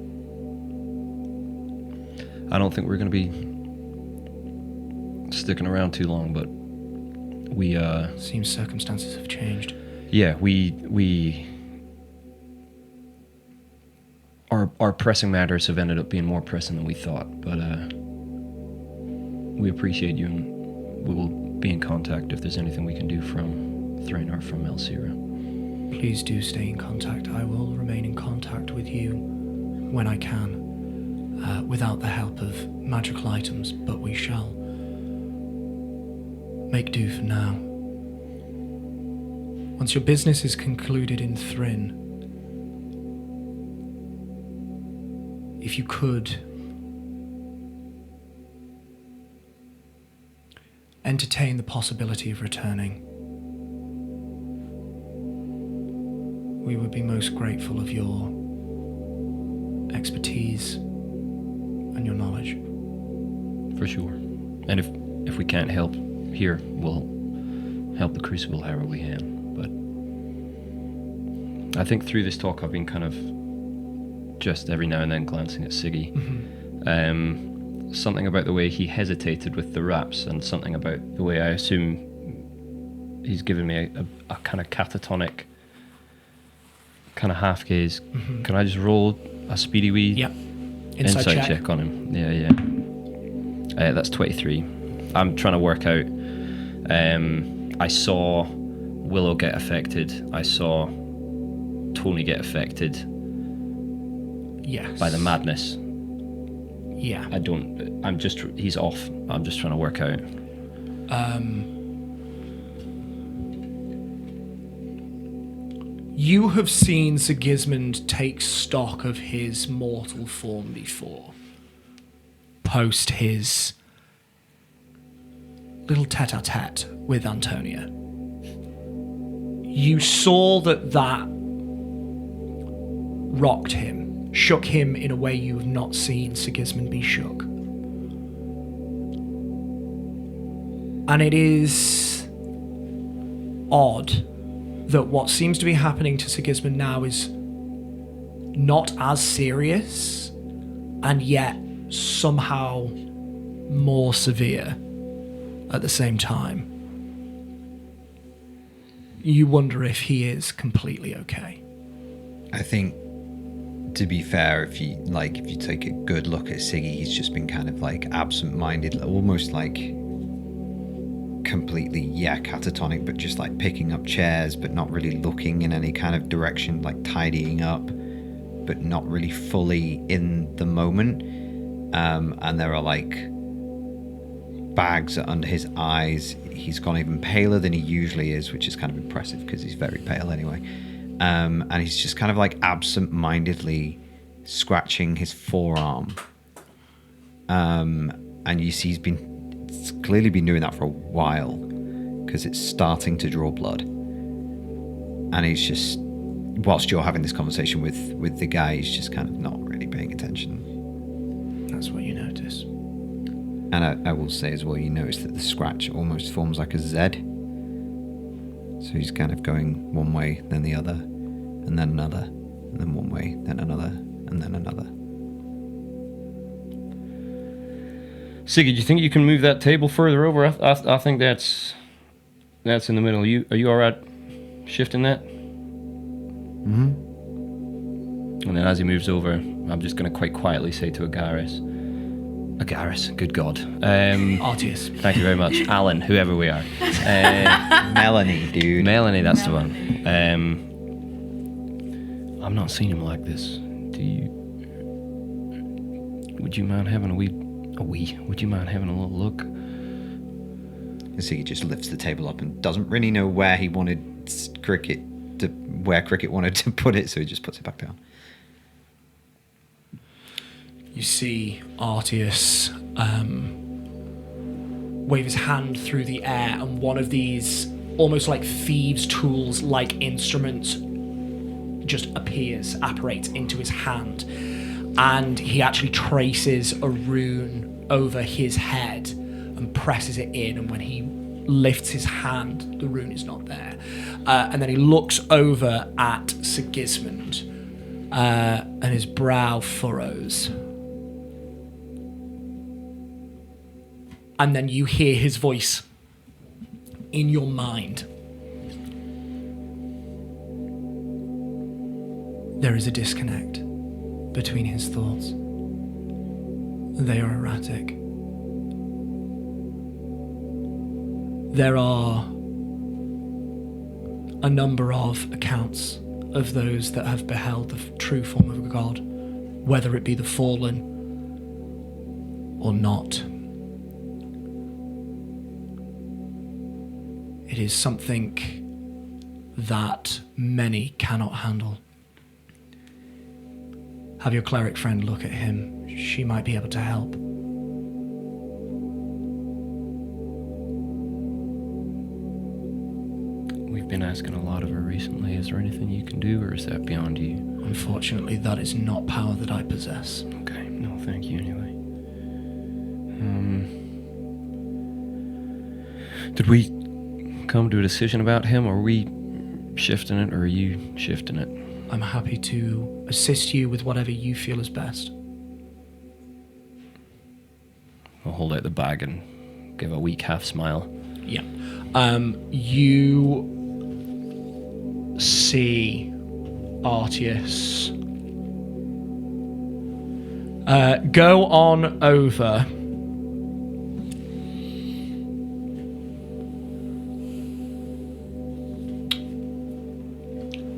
I don't think we're going to be sticking around too long, but we Seems circumstances have changed. yeah, we our pressing matters have ended up being more pressing than we thought, but we appreciate you, and we will be in contact if there's anything we can do from Thrain or from Elsira. Please do stay in contact. I will remain in contact with you when I can, without the help of magical items, but we shall make do for now. Once your business is concluded in Thrin, if you could entertain the possibility of returning, we would be most grateful of your expertise and your knowledge. For sure. And if we can't help here, we'll help the Crucible however we can. But I think through this talk I've been kind of just every now and then glancing at Siggy. Mm-hmm. Something about the way he hesitated with the wraps, and something about the way I assume he's given me a kind of catatonic, kind of half gaze. Mm-hmm. Can I just roll a speedy wee Yep. insight check on him? Yeah. That's 23. I'm trying to work out. I saw Willow get affected. I saw Tony get affected Yes. by the madness. Yeah. He's off. I'm just trying to work out. You have seen Sigismund take stock of his mortal form before. Post his little tete-a-tete with Antonia. You saw that rocked him, shook him in a way you have not seen Sigismund be shook. And it is odd that what seems to be happening to Sigismund now is not as serious, and yet somehow more severe at the same time. You wonder if he is completely okay. I think, to be fair, if you take a good look at Siggy, he's just been kind of like absent-minded, almost like completely, catatonic, but just like picking up chairs, but not really looking in any kind of direction, like tidying up, but not really fully in the moment. And there are like bags under his eyes. He's gone even paler than he usually is, which is kind of impressive because he's very pale anyway. And he's just kind of like absent-mindedly scratching his forearm. And you see it's clearly been doing that for a while because it's starting to draw blood. And he's just, whilst you're having this conversation with the guy, he's just kind of not really paying attention. That's what you notice. And I will say as well, you notice that the scratch almost forms like a Z. So he's kind of going one way, then the other, and then another, and then one way, then another, and then another. Siggy, do you think you can move that table further over? I think that's in the middle. Are you all right shifting that? Mm-hmm. And then as he moves over, I'm just going to quite quietly say to Agaris, good God. Artius. Thank you very much. Alan, whoever we are. Melanie, dude. Melanie, that's the one. I'm not seeing him like this. Would you mind having would you mind having a little look? And so he just lifts the table up and doesn't really know where Cricket wanted to put it, so he just puts it back down. You see Artius wave his hand through the air, and one of these almost like thieves' tools like instruments just apparates into his hand, and he actually traces a rune over his head and presses it in, and when he lifts his hand, the rune is not there. And then he looks over at Sigismund, and his brow furrows. And then you hear his voice in your mind. There is a disconnect between his thoughts. They are erratic. There are a number of accounts of those that have beheld the true form of a god, whether it be the fallen or not. It is something that many cannot handle. Have your cleric friend look at him. She might be able to help. We've been asking a lot of her recently. Is there anything you can do, or is that beyond you? Unfortunately, that is not power that I possess. Okay, no, thank you anyway. Did we come to a decision about him? Are we shifting it, or are you shifting it? I'm happy to assist you with whatever you feel is best. I'll hold out the bag and give a weak half smile. Yeah. You see Artius go on over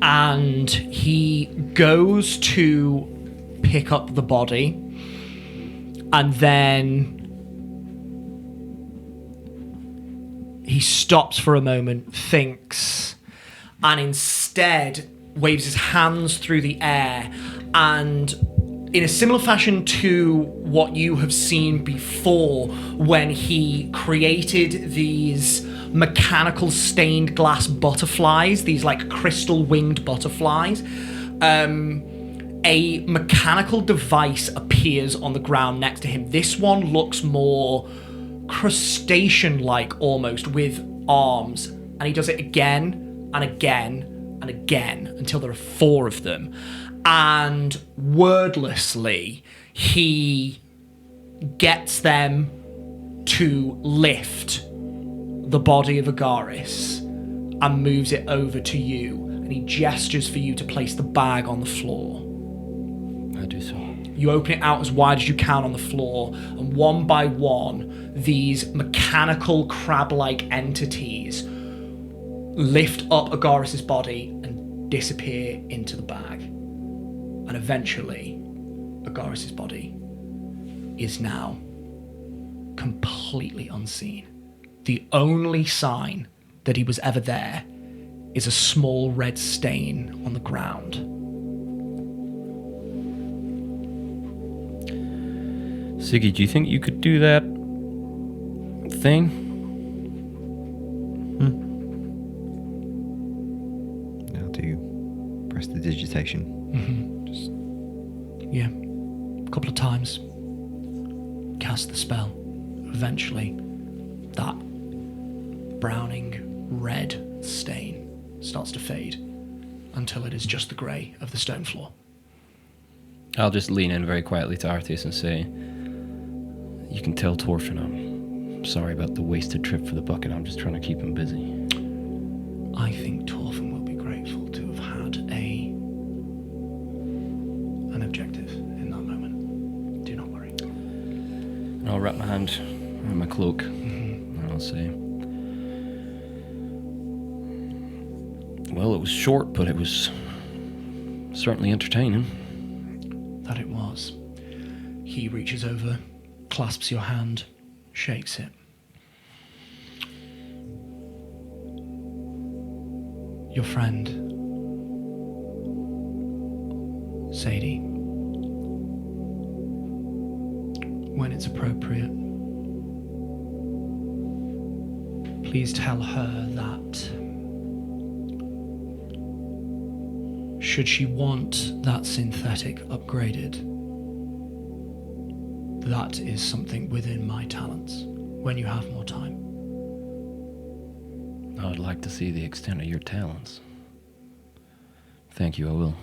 and he goes to pick up the body, and then he stops for a moment, thinks, and instead waves his hands through the air, and in a similar fashion to what you have seen before when he created these mechanical stained glass butterflies, these like crystal winged butterflies, a mechanical device appears on the ground next to him. This one looks more crustacean-like almost, with arms, and he does it again and again and again until there are 4 of them, and wordlessly he gets them to lift the body of Agaris and moves it over to you, and he gestures for you to place the bag on the floor. I do so. You open it out as wide as you can on the floor, and one by one, these mechanical crab-like entities lift up Agaris' body and disappear into the bag. And eventually, Agaris' body is now completely unseen. The only sign that he was ever there is a small red stain on the ground. Siggy, do you think you could do that thing? Now do prestidigitation. Yeah, a couple of times. Cast the spell. Eventually, that browning red stain starts to fade until it is just the grey of the stone floor. I'll just lean in very quietly to Artius and say, you can tell Torfin I'm sorry about the wasted trip for the bucket. I'm just trying to keep him busy. I think Torfin will be grateful to have had an objective in that moment. Do not worry. And I'll wrap my hand around my cloak and I'll say, well, it was short, but it was certainly entertaining. That it was. He reaches over, clasps your hand, shakes it. Your friend, Sadie, when it's appropriate, please tell her that should she want that synthetic upgraded, that is something within my talents when you have more time. I'd like to see the extent of your talents. Thank you, I will.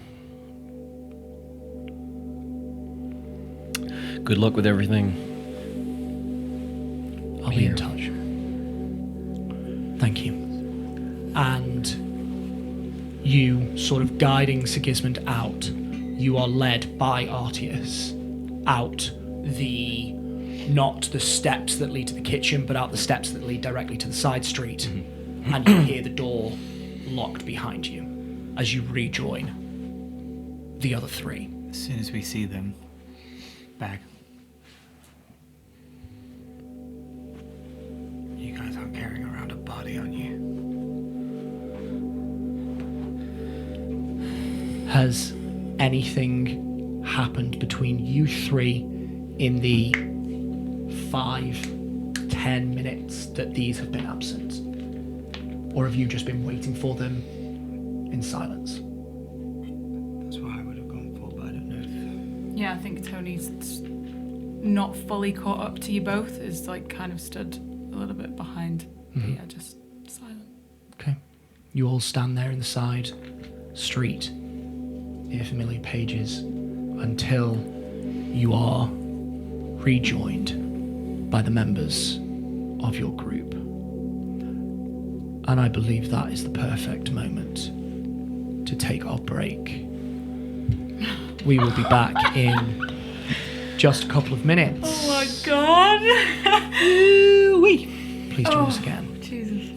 Good luck with everything. I'll be in touch. Thank you. And you, sort of guiding Sigismund out, you are led by Artius out not the steps that lead to the kitchen, but out the steps that lead directly to the side street. And you hear the door locked behind you as you rejoin the other 3. As soon as we see them, bag. You guys aren't carrying around a body on you. Has anything happened between you 3 in the 5-10 minutes that these have been absent? Or have you just been waiting for them in silence? That's what I would have gone for, but I don't know if... Yeah, I think Tony's not fully caught up to you both, is like kind of stood a little bit behind. But yeah, just silent. Okay. You all stand there in the side street, near familiar pages until you are rejoined by the members of your group. And I believe that is the perfect moment to take our break. We will be back in just a couple of minutes. Oh my god. Please join us again. Jesus.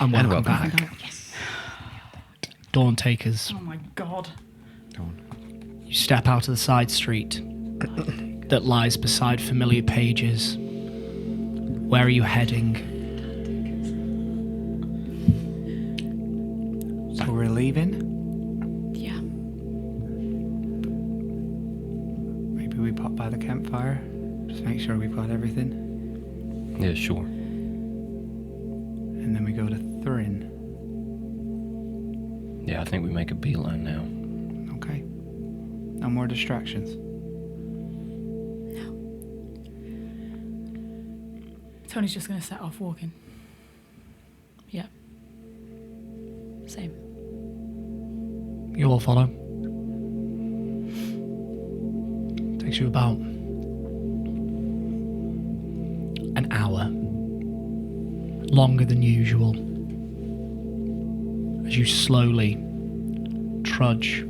And welcome back. Dawn Takers. Oh my god. You step out of the side street that lies beside familiar pages. Where are you heading? So we're leaving? Yeah. Maybe we pop by the campfire? Just make sure we've got everything. Yeah, sure. And then we go to Thrin. Yeah, I think we make a beeline now. Okay. No more distractions. Tony's just gonna set off walking. Yeah. Same. You all follow. Takes you about an hour. Longer than usual. As you slowly trudge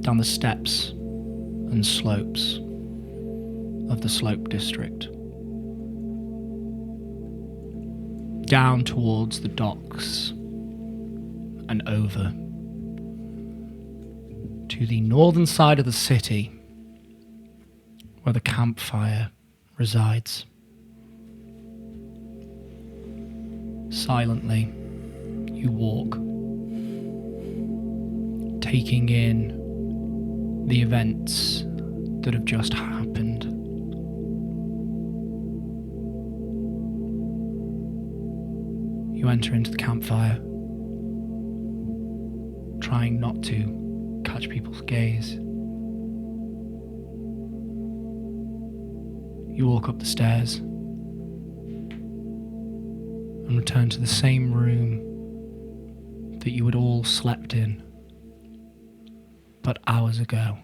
down the steps and slopes of the Slope District. Down towards the docks and over to the northern side of the city where the campfire resides. Silently, you walk, taking in the events that have just happened. You enter into the campfire, trying not to catch people's gaze. You walk up the stairs and return to the same room that you had all slept in, but hours ago.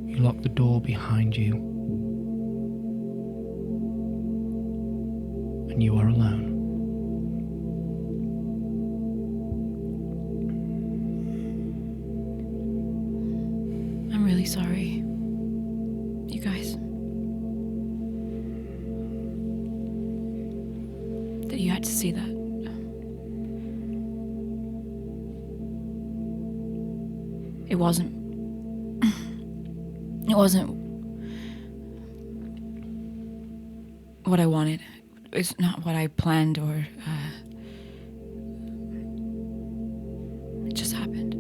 You lock the door behind you, and you are alone. I'm really sorry, you guys. That you had to see that. It wasn't what I wanted. It's not what I planned or it just happened.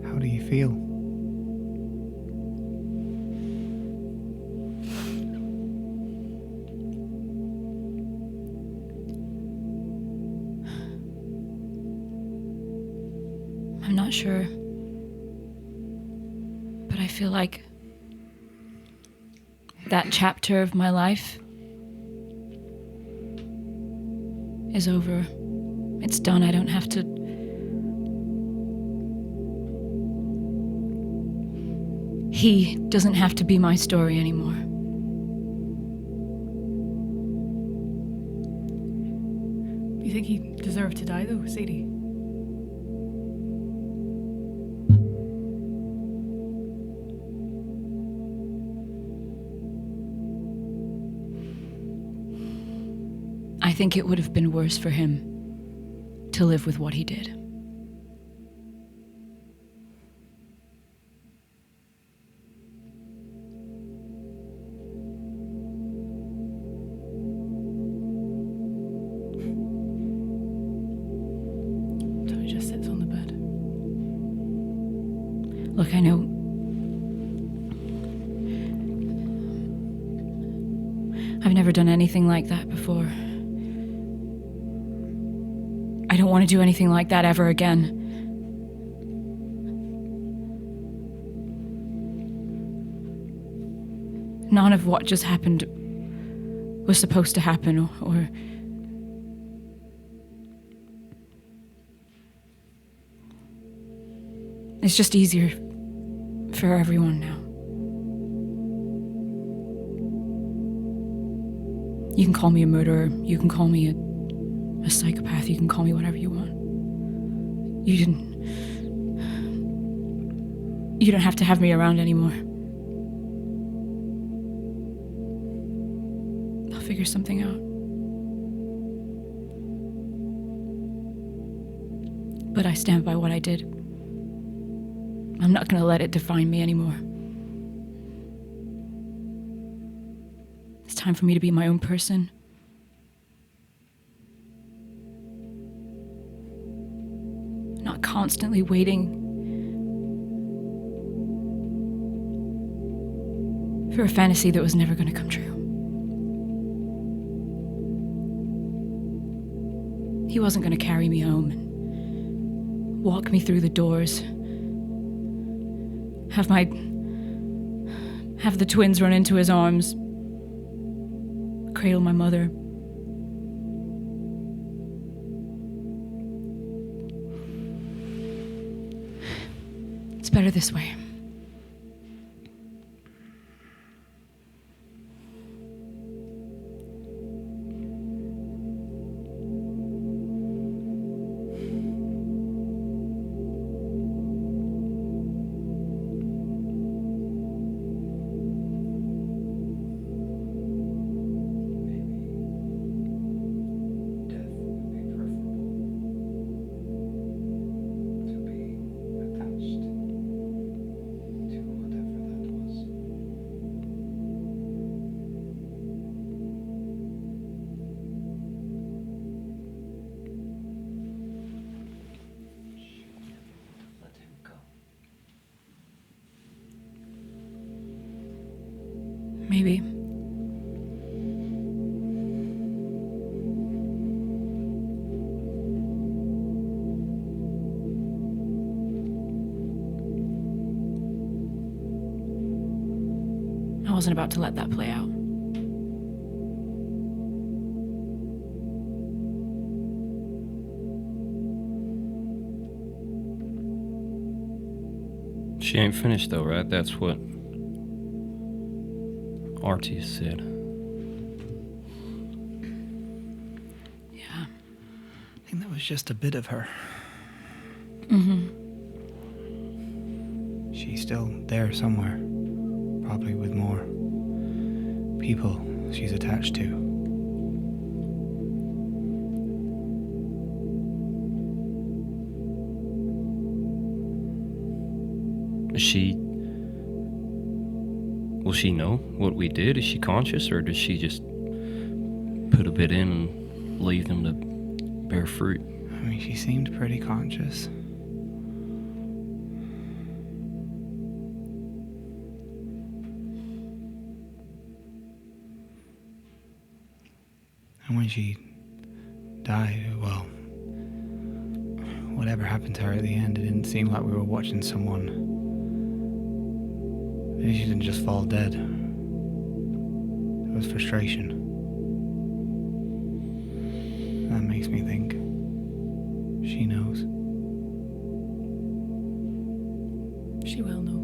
How do you feel? I'm not sure. But I feel like that chapter of my life is over. It's done. I don't have to. He doesn't have to be my story anymore. Do you think he deserved to die, though, Sadie? I think it would have been worse for him to live with what he did. Tony just sits on the bed. Look, I know I've never done anything like that before. I don't want to do anything like that ever again. None of what just happened was supposed to happen, or it's just easier for everyone now. You can call me a murderer, you can call me a psychopath, you can call me whatever you want. You don't have to have me around anymore. I'll figure something out. But I stand by what I did. I'm not gonna let it define me anymore. It's time for me to be my own person. Not constantly waiting for a fantasy that was never going to come true. He wasn't going to carry me home and walk me through the doors, have the twins run into his arms, cradle my mother. It's better this way. Death would be preferable to being Maybe. I wasn't about to let that play out. She ain't finished though, right? That's what Artie said. Yeah. I think that was just a bit of her. Mm-hmm. She's still there somewhere. Probably with more people she's attached to. Will she know what we did? Is she conscious, or does she just put a bit in and leave them to bear fruit? I mean, she seemed pretty conscious. And when she died, well, whatever happened to her at the end, it didn't seem like we were watching someone. Maybe she didn't just fall dead. It was frustration. That makes me think she knows. She will know.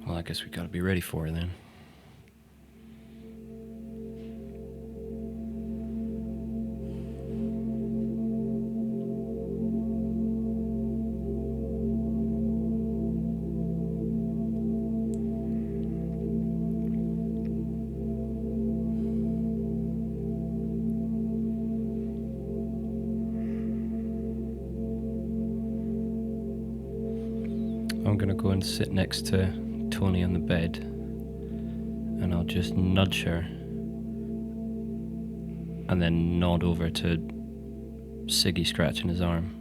Well, I guess we gotta be ready for her then. I'm gonna go and sit next to Tony on the bed, and I'll just nudge her and then nod over to Siggy scratching his arm.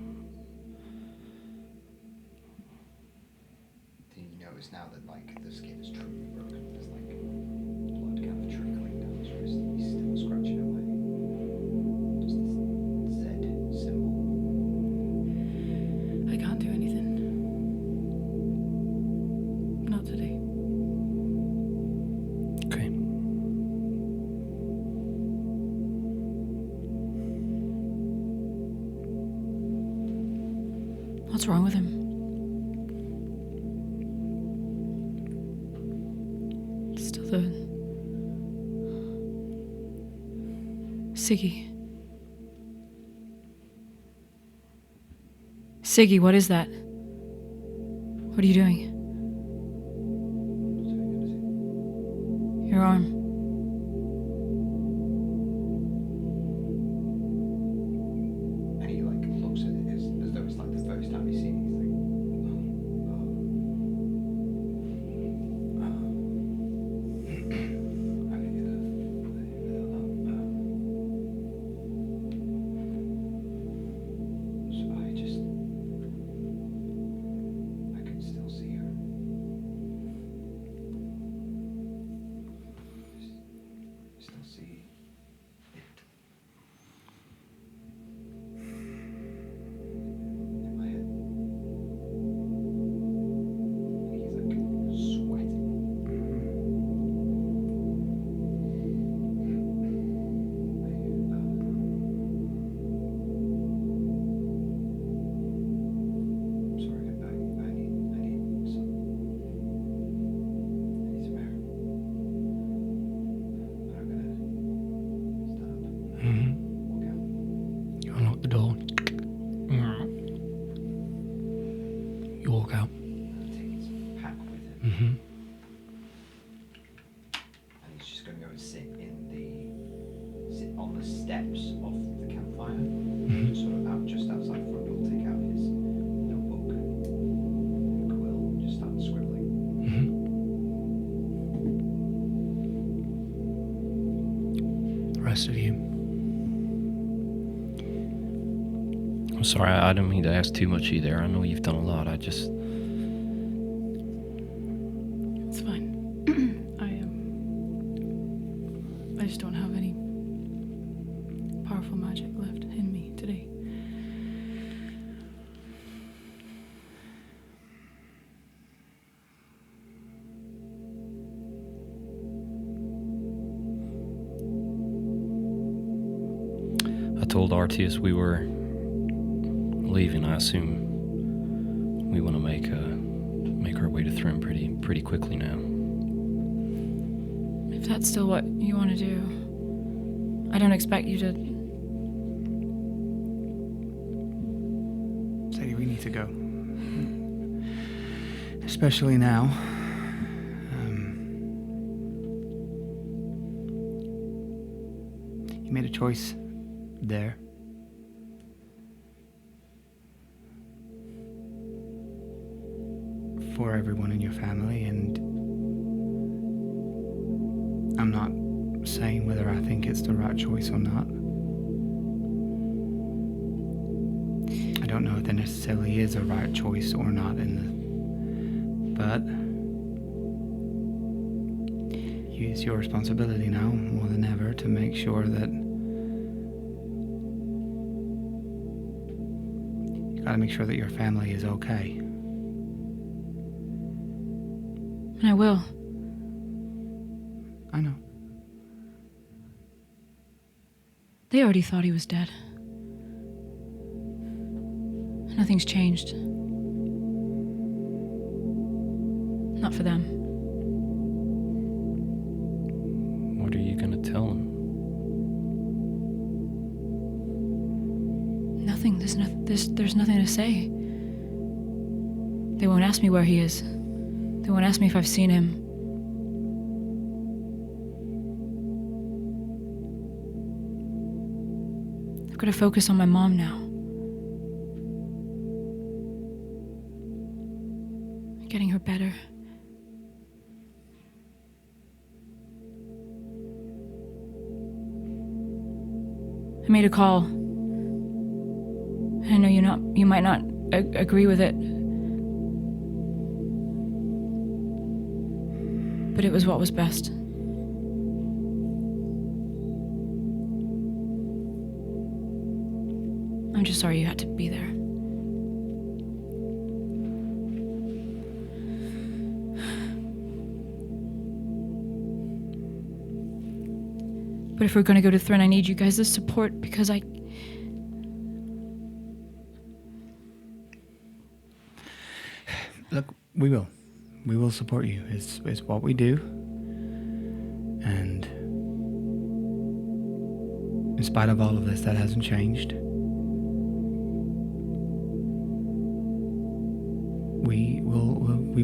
Do you notice now that like the skin is truly broken? There's like blood kind of trickling down his wrist. He's still scratching away. Just Z symbol. I can't do anything. Not today. Okay. What's wrong with him? Still the... Siggy. Siggy, what is that? What are you doing? Your arm. And he like looks at it as though it's like the first time he's seen it. He's like, so I can still see her. Still see it. In my head. He's like sweating. Sorry, I need some air. I'm gonna stand up, Mm-hmm. walk out. You unlock the door. You walk out. Take his pack with him, Mm-hmm. and he's just gonna go and sit on the steps of the campfire, sort of just outside the front door. Take out his notebook and quill, and just start scribbling. Mm-hmm. rest of you. I'm sorry, I don't mean to ask too much either. I know you've done a lot. It's fine. I just don't have any powerful magic left in me today. I told Artius we were leaving. I assume we want to make our way to Thrym pretty quickly now. If that's still what you want to do, I don't expect you to. Sadie, we need to go. Especially now. You made a choice there. For everyone in your family, and I'm not saying whether I think it's the right choice or not. I don't know if there necessarily is a right choice or not but it's your responsibility now more than ever to make sure that you gotta make sure that your family is okay. And I will. I know. They already thought he was dead. Nothing's changed. Not for them. What are you gonna tell them? Nothing. There's nothing to say. They won't ask me where he is. They won't ask me if I've seen him. I've got to focus on my mom now. Getting her better. I made a call. I know you might not agree with it. But it was what was best. I'm just sorry you had to be there. But if we're going to go to Thryn, I need you guys' support because Look, we will. We will support you. It's what we do. And in spite of all of this, that hasn't changed. We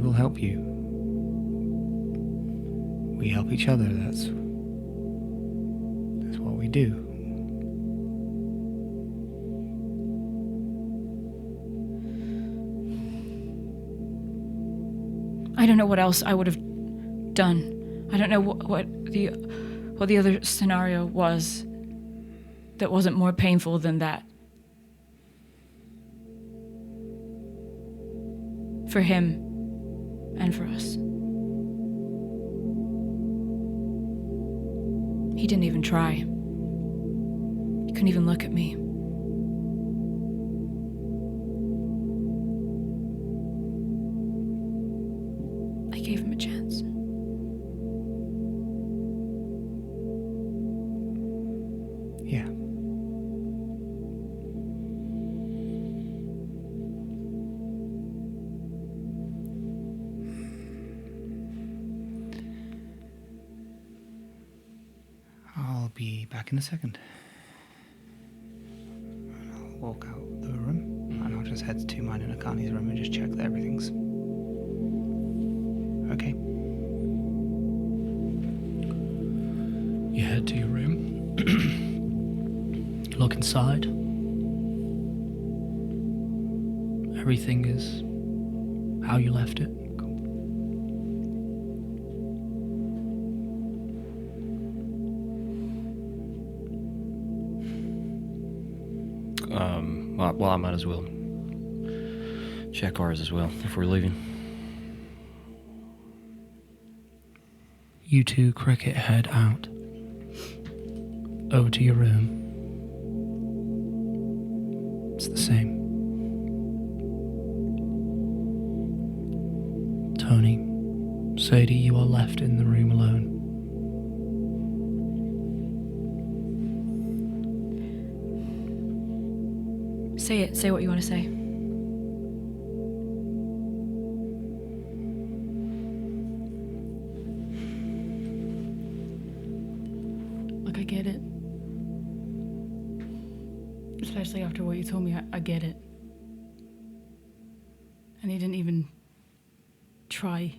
will help you. We help each other. That's what we do. I don't know what else I would have done. I don't know what the other scenario was that wasn't more painful than that. For him and for us. He didn't even try. He couldn't even look at me. I gave him a chance. Yeah. I'll be back in a second. I'll walk out the room and I'll just head to mine and Akani's room and just check that everything's okay. You head to your room. Look inside. Everything is how you left it. Well, I might as well check ours as well if we're leaving. You two cricket head out. Over to your room. It's the same. Tony, Sadie, you are left in the room alone. Say it. Say what you want to say. Look, I get it. Especially after what you told me, I get it. And he didn't even try.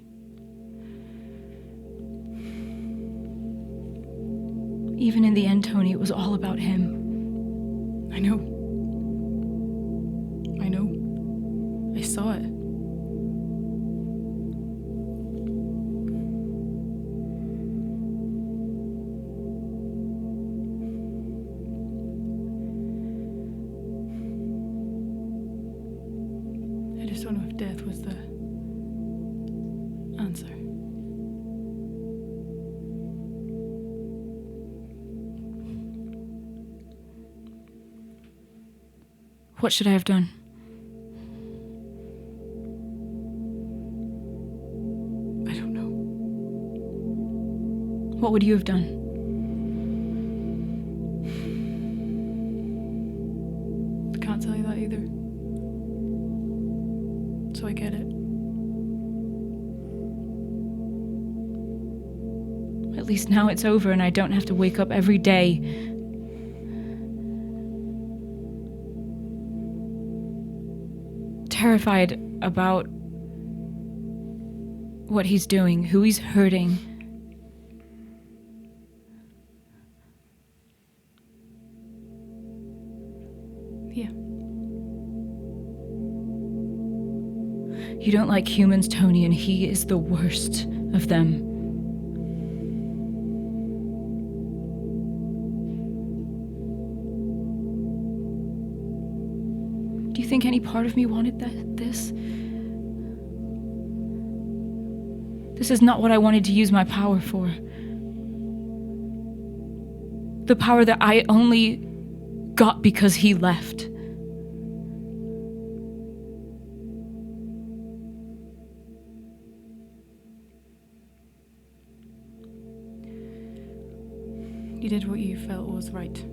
Even in the end, Tony, it was all about him. I know. I saw it. I just don't know if death was the answer. What should I have done? I don't know. What would you have done? I can't tell you that either. So I get it. At least now it's over and I don't have to wake up every day terrified about what he's doing, who he's hurting. Yeah. You don't like humans, Tony, and he is the worst of them. Do you think any part of me wanted this? This is not what I wanted to use my power for. The power that I only got because he left. You did what you felt was right.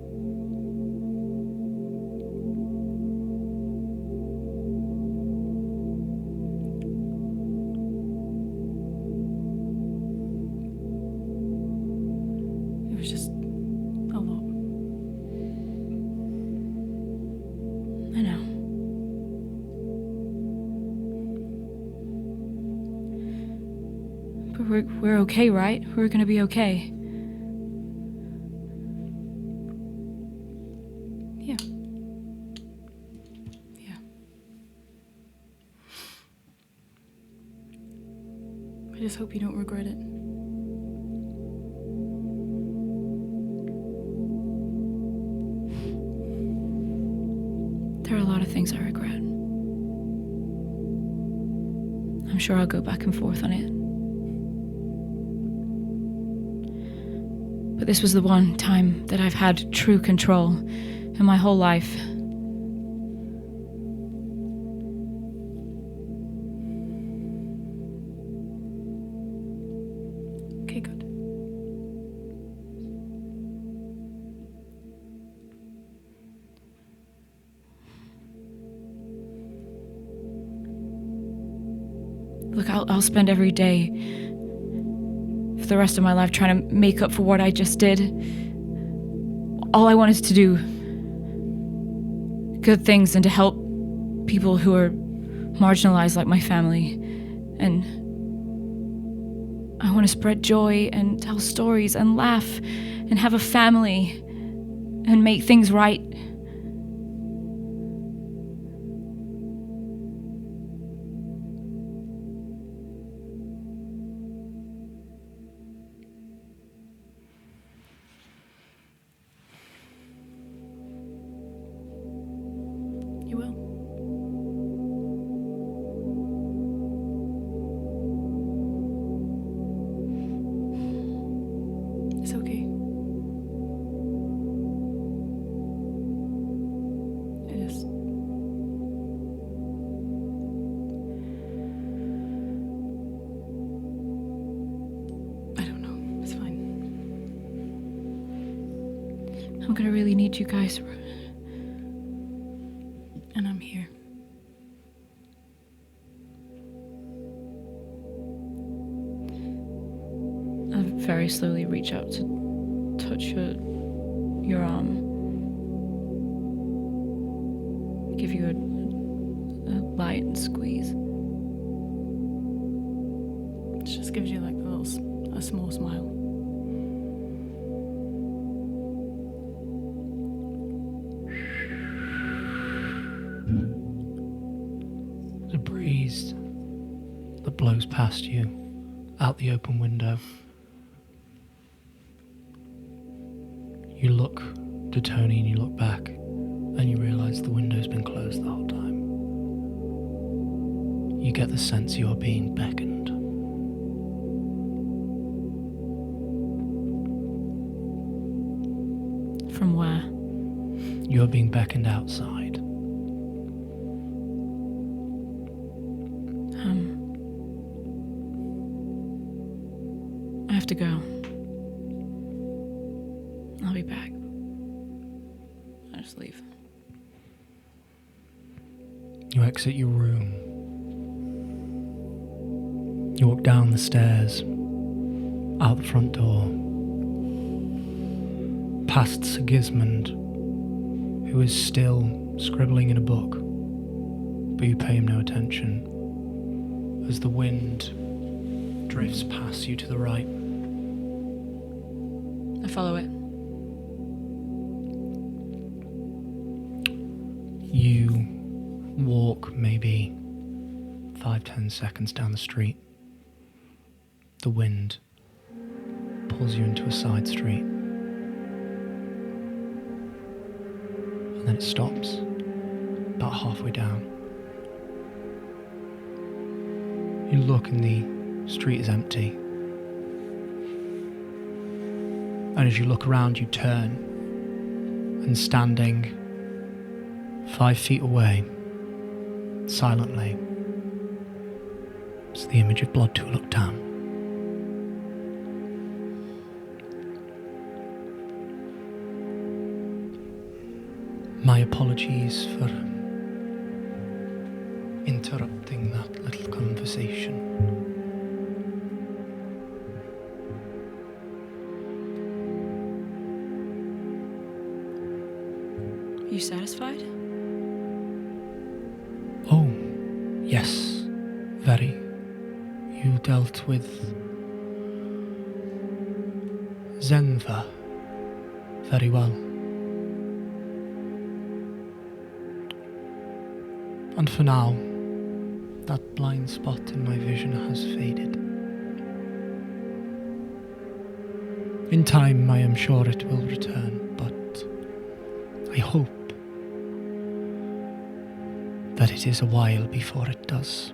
It was just a lot. I know. But we're okay, right? We're gonna be okay. Yeah. Yeah. I just hope you don't regret it. There are a lot of things I regret. I'm sure I'll go back and forth on it. But this was the one time that I've had true control in my whole life. Okay, good. Look, I'll spend every day for the rest of my life trying to make up for what I just did. All I want is to do good things and to help people who are marginalized like my family. And I want to spread joy and tell stories and laugh and have a family and make things right. You really need you guys. And I'm here. I very slowly reach out to touch your arm. Give you a light squeeze. It just gives you like a small smile. The breeze that blows past you out the open window. You look to Tony and you look back and you realise the window's been closed the whole time. You get the sense you are being beckoned. From where? You are being beckoned outside. I have to go. I'll be back. I just leave. You exit your room. You walk down the stairs, out the front door, past Sigismund, who is still scribbling in a book, but you pay him no attention as the wind drifts past you to the right. I follow it. You walk maybe 5-10 seconds down the street. The wind pulls you into a side street. And then it stops about halfway down. You look and the street is empty. And as you look around, you turn, and standing 5 feet away, silently, is the image of Blood to look down. My apologies for interrupting that little conversation. You satisfied? Oh, yes, very. You dealt with Zenva very well. And for now, that blind spot in my vision has faded. In time, I am sure it will return, but I hope that it is a while before it does.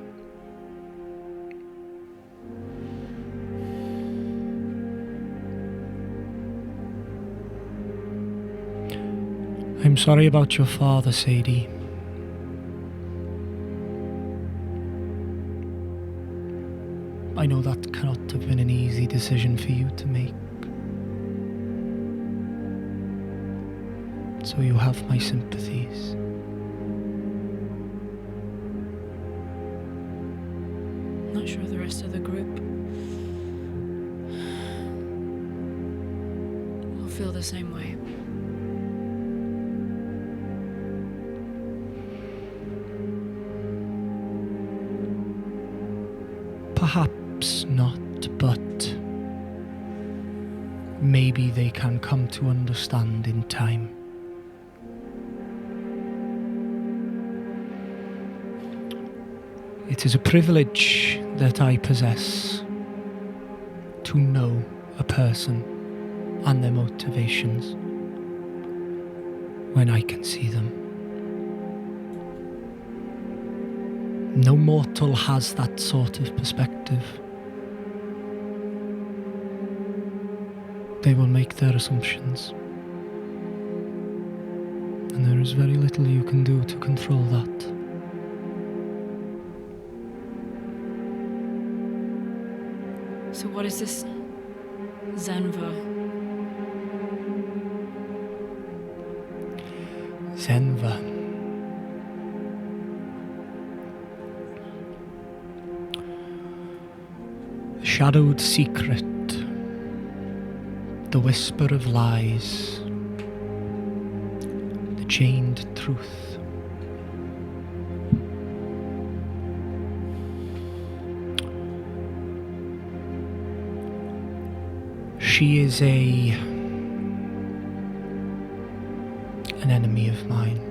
I'm sorry about your father, Sadie. I know that cannot have been an easy decision for you to make. So you have my sympathies. Not sure the rest of the group will feel the same way. Perhaps not, but maybe they can come to understand in time. It is a privilege that I possess to know a person and their motivations when I can see them. No mortal has that sort of perspective. They will make their assumptions, and there is very little you can do to control that. So what is this Zenva? shadowed secret, the whisper of lies, the chained truth. She is an enemy of mine.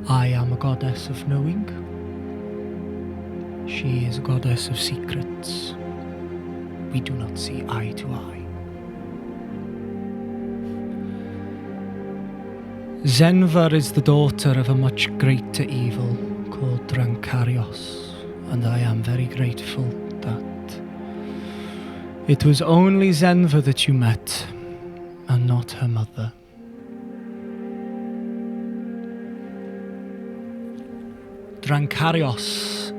I am a goddess of knowing. She is a goddess of secrets. We do not see eye to eye. Zenva is the daughter of a much greater evil called Drankarios, and I am very grateful that it was only Zenva that you met, and not her mother. Drankarios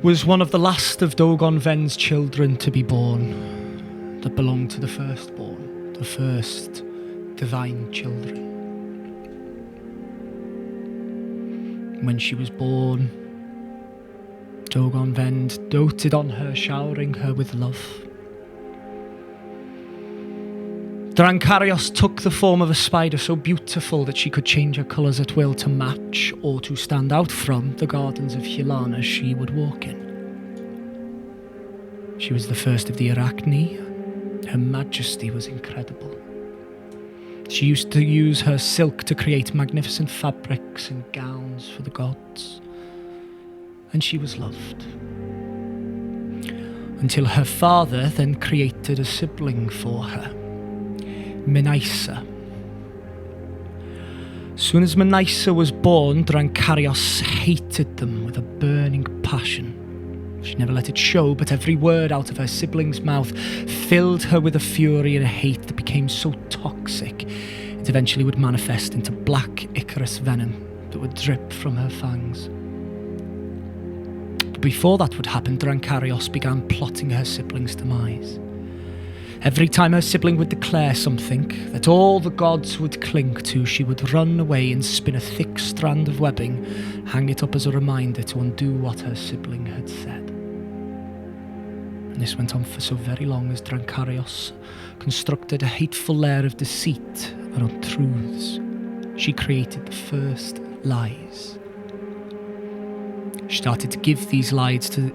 was one of the last of Dogon Ven's children to be born, that belonged to the firstborn, the first divine children. When she was born, Dogon Ven doted on her, showering her with love. Drankarios took the form of a spider so beautiful that she could change her colours at will to match or to stand out from the gardens of Hilana she would walk in. She was the first of the Arachne. Her majesty was incredible. She used to use her silk to create magnificent fabrics and gowns for the gods. And she was loved. Until her father then created a sibling for her, Menaisa. Soon as Menaisa was born, Drankarios hated them with a burning passion. She never let it show, but every word out of her sibling's mouth filled her with a fury and a hate that became so toxic, it eventually would manifest into black Icarus venom that would drip from her fangs. But before that would happen, Drankarios began plotting her sibling's demise. Every time her sibling would declare something that all the gods would cling to, she would run away and spin a thick strand of webbing, hang it up as a reminder to undo what her sibling had said. And this went on for so very long as Drankarios constructed a hateful layer of deceit and untruths. She created the first lies. She started to give these lies to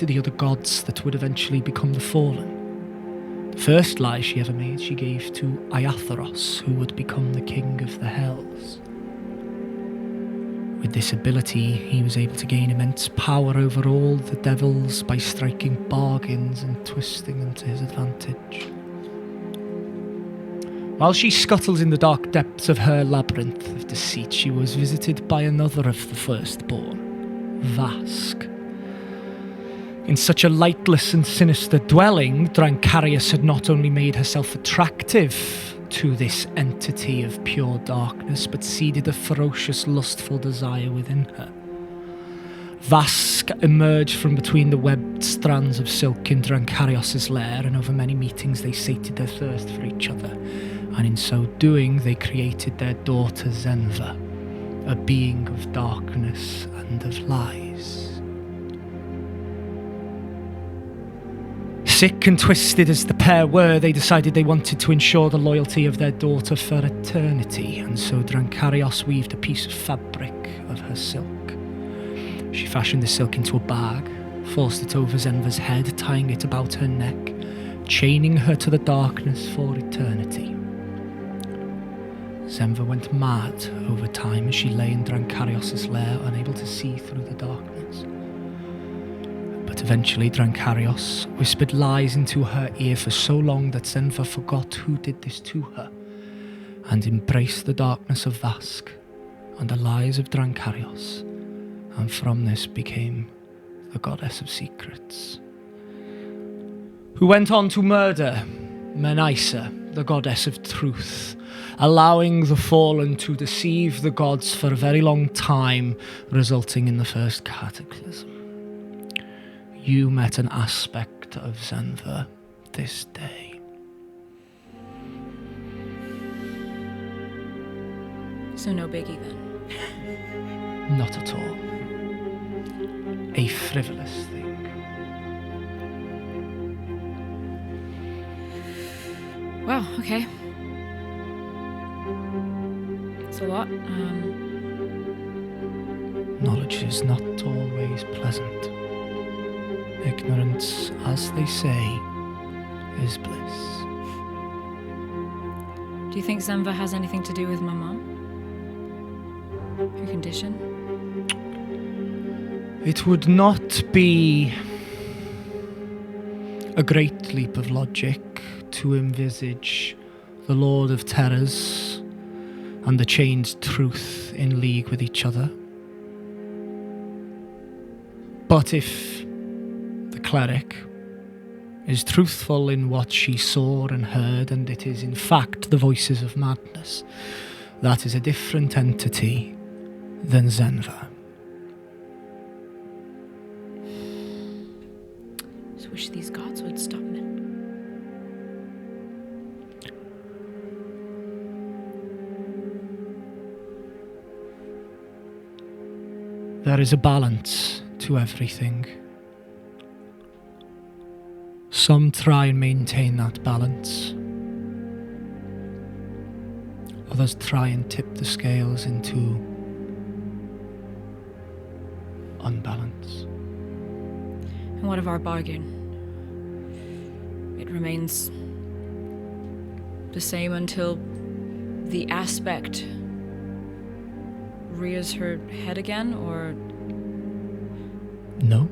the other gods that would eventually become the Fallen. The first lie she ever made she gave to Iatharos, who would become the king of the Hells. With this ability, he was able to gain immense power over all the devils by striking bargains and twisting them to his advantage. While she scuttled in the dark depths of her labyrinth of deceit, she was visited by another of the firstborn, Vask. In such a lightless and sinister dwelling, Drankarios had not only made herself attractive to this entity of pure darkness, but seeded a ferocious, lustful desire within her. Vask emerged from between the webbed strands of silk in Drankarios' lair, and over many meetings they sated their thirst for each other, and in so doing they created their daughter Zenva, a being of darkness and of lies. Sick and twisted as the pair were, they decided they wanted to ensure the loyalty of their daughter for eternity, and so Drankarios weaved a piece of fabric of her silk. She fashioned the silk into a bag, forced it over Zenva's head, tying it about her neck, chaining her to the darkness for eternity. Zenva went mad over time as she lay in Drankarios' lair, unable to see through the darkness. But eventually Drankarios whispered lies into her ear for so long that Zenva forgot who did this to her, and embraced the darkness of Vask and the lies of Drankarios, and from this became the goddess of secrets, who went on to murder Menaisa, the goddess of truth, allowing the Fallen to deceive the gods for a very long time, resulting in the first cataclysm. You met an aspect of Zenva this day. So no biggie then? Not at all. a frivolous thing. Well, okay. It's a lot. Knowledge is not always pleasant. Ignorance, as they say, is bliss. Do you think Zenva has anything to do with my mom? Her condition? It would not be a great leap of logic to envisage the Lord of Terrors and the Chained Truth in league with each other. But if the cleric is truthful in what she saw and heard, and it is in fact the voices of madness, that is a different entity than Zenva. Just wish these gods would stop me. There is a balance to everything. Some try and maintain that balance. Others try and tip the scales into unbalance. And what of our bargain? It remains the same until the aspect rears her head again, or? No.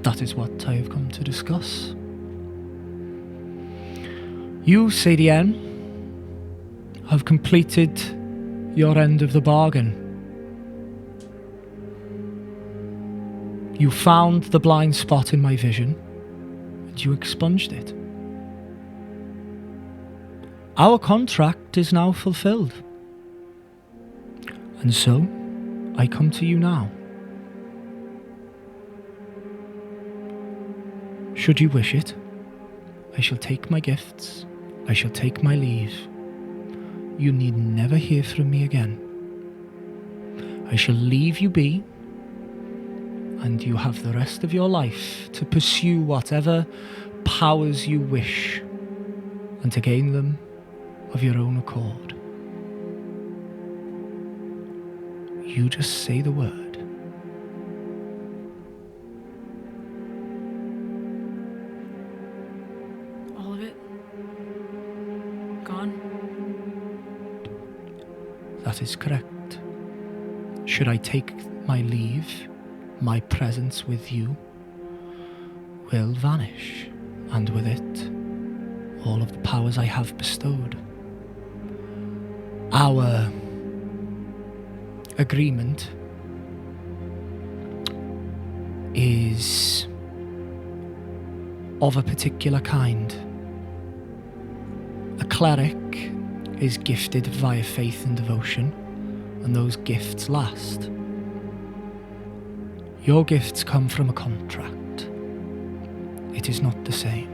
That is what I have come to discuss. You, Sadien, have completed your end of the bargain. You found the blind spot in my vision, and you expunged it. Our contract is now fulfilled. And so, I come to you now. Should you wish it, I shall take my gifts, I shall take my leave. You need never hear from me again. I shall leave you be, and you have the rest of your life to pursue whatever powers you wish, and to gain them of your own accord. You just say the word. All of it? Gone? That is correct. Should I take my leave, my presence with you will vanish, and with it, all of the powers I have bestowed. Our agreement is of a particular kind. A cleric is gifted via faith and devotion, and those gifts last. Your gifts come from a contract. It is not the same.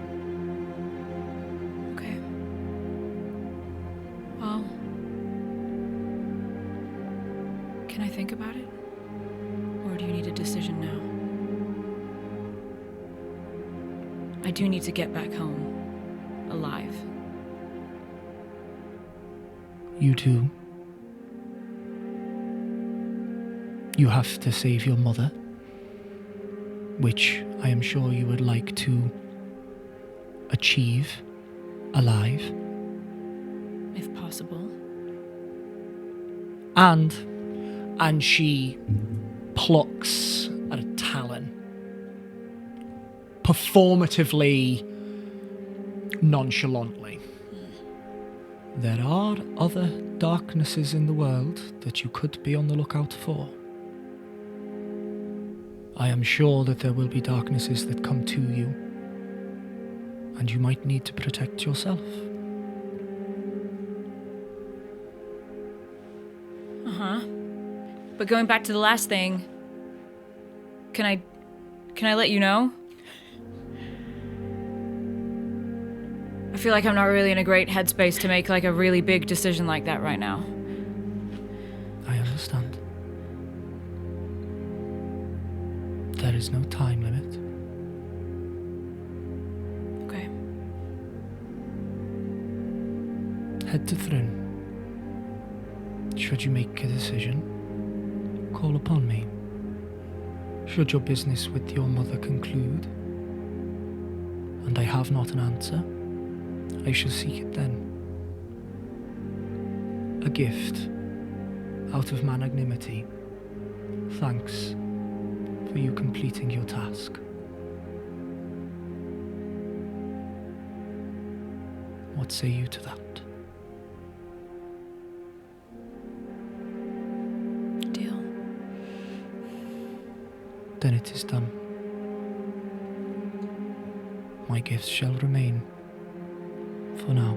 Okay. Well, can I think about it? Or do you need a decision now? I do need to get back home, alive. You do. You have to save your mother, which I am sure you would like to achieve alive. If possible. And she plucks at a talon, performatively, nonchalantly. There are other darknesses in the world that you could be on the lookout for. I am sure that there will be darknesses that come to you, and you might need to protect yourself. But going back to the last thing, can I let you know? I feel like I'm not really in a great headspace to make like a really big decision like that right now. I understand. is no time limit. Okay. Head to Thryn. Should you make a decision, call upon me. Should your business with your mother conclude, and I have not an answer, I shall seek it then. A gift, out of magnanimity. Thanks for you completing your task. What say you to that? Deal. Then it is done. My gifts shall remain for now.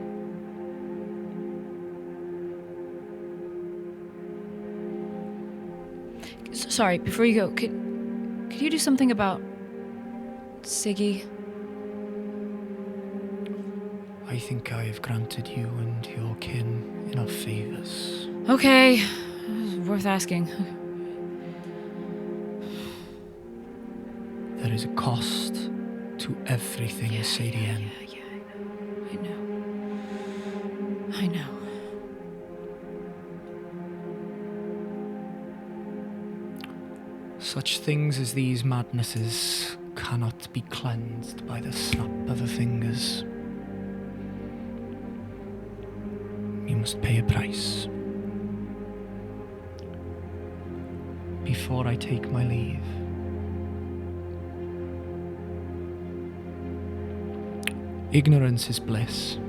Sorry, before you go, could you do something about Siggy? I think I have granted you and your kin enough favours. Okay, worth asking. There is a cost to everything, Sadie N. I know. Such things as these madnesses cannot be cleansed by the snap of the fingers. You must pay a price. Before I take my leave, ignorance is bliss,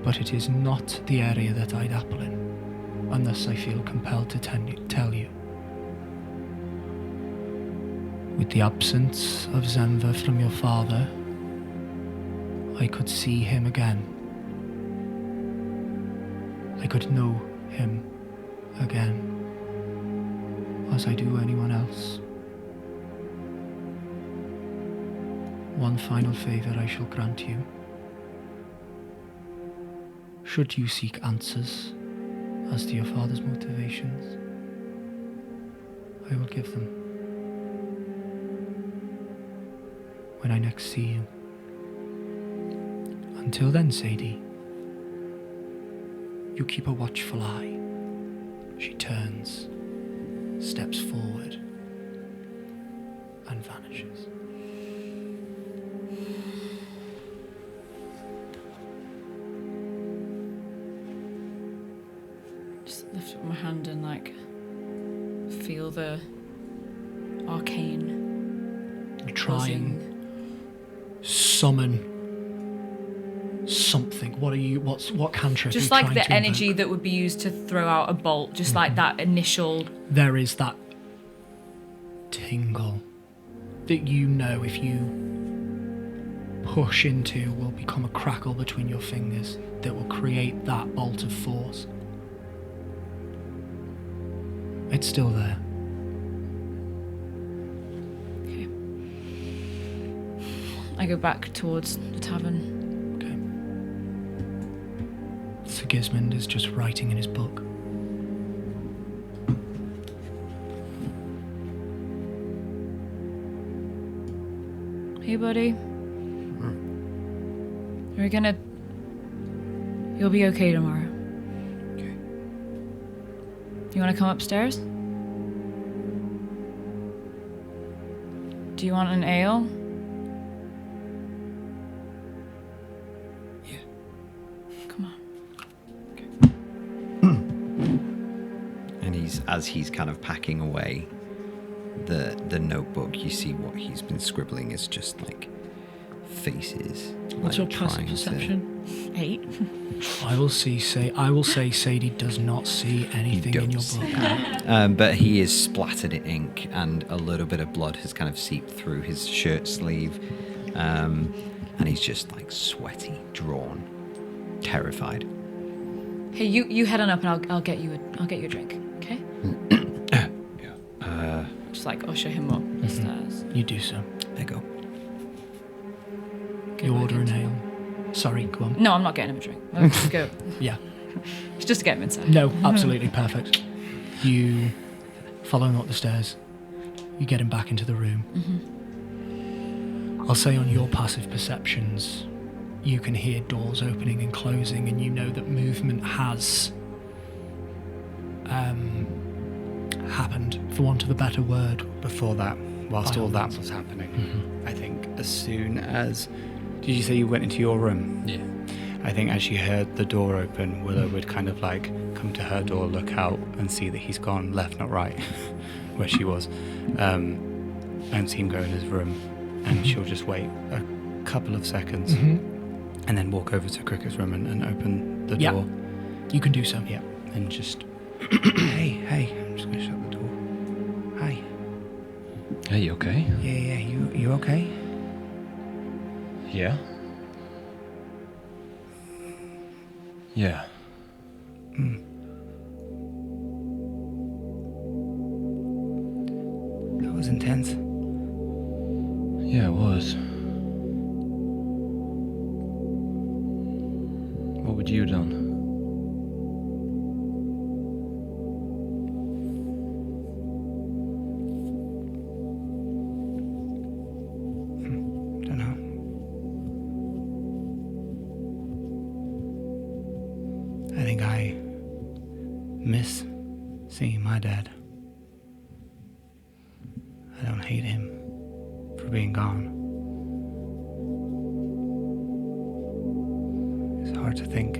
but it is not the area that I dabble in, and thus I feel compelled to tell you. With the absence of Zenva from your father, I could see him again. I could know him again, as I do anyone else. One final favour I shall grant you. Should you seek answers as to your father's motivations, I will give them when I next see you. Until then, Sadie, you keep a watchful eye. She turns, steps forward, and vanishes. Just lift up my hand and feel the arcane. You try buzzing. and summon something. What cantrip? Just are you like trying the to energy invoke? that would be used to throw out a bolt, just like that initial. There is that tingle that you know if you push into will become a crackle between your fingers that will create that bolt of force. It's still there. Okay. I go back towards the tavern. Sigismund is just writing in his book. Hey, buddy. You'll be okay tomorrow. Okay. You want to come upstairs? Do you want an ale? Yeah. Come on. And as he's kind of packing away the notebook, you see what he's been scribbling is just like faces. What's your like, passive trying to- perception? 8. I will say Sadie does not see anything in your don't book. But he is splattered in ink, and a little bit of blood has kind of seeped through his shirt sleeve, and he's just like sweaty, drawn, terrified. Hey, you head on up and I'll get you a drink, okay? Just usher him up the stairs. You do so. There you go. You order an ale. Sorry, go on. No, I'm not getting him a drink. I'll just go. Yeah. It's just to get him inside. No, absolutely perfect. You follow him up the stairs. You get him back into the room. I'll say on your passive perceptions, you can hear doors opening and closing, and you know that movement has happened, for want of a better word. Before that, whilst By all all that means. was happening, I think as soon as... Did you say you went into your room? Yeah. I think as she heard the door open, Willow would kind of like come to her door, look out, and see that he's gone left, not right, where she was, and see him go in his room. And she'll just wait a couple of seconds and then walk over to Cricket's room and open the Yeah. door. You can do so. Yeah, and just, hey, I'm just going to shut the door. Hi. Hey, you okay? Yeah, you okay? Yeah. Yeah. That was intense. Yeah, it was. What would you have done? Don't know. I think I miss seeing my dad. I don't hate him for being gone. It's hard to think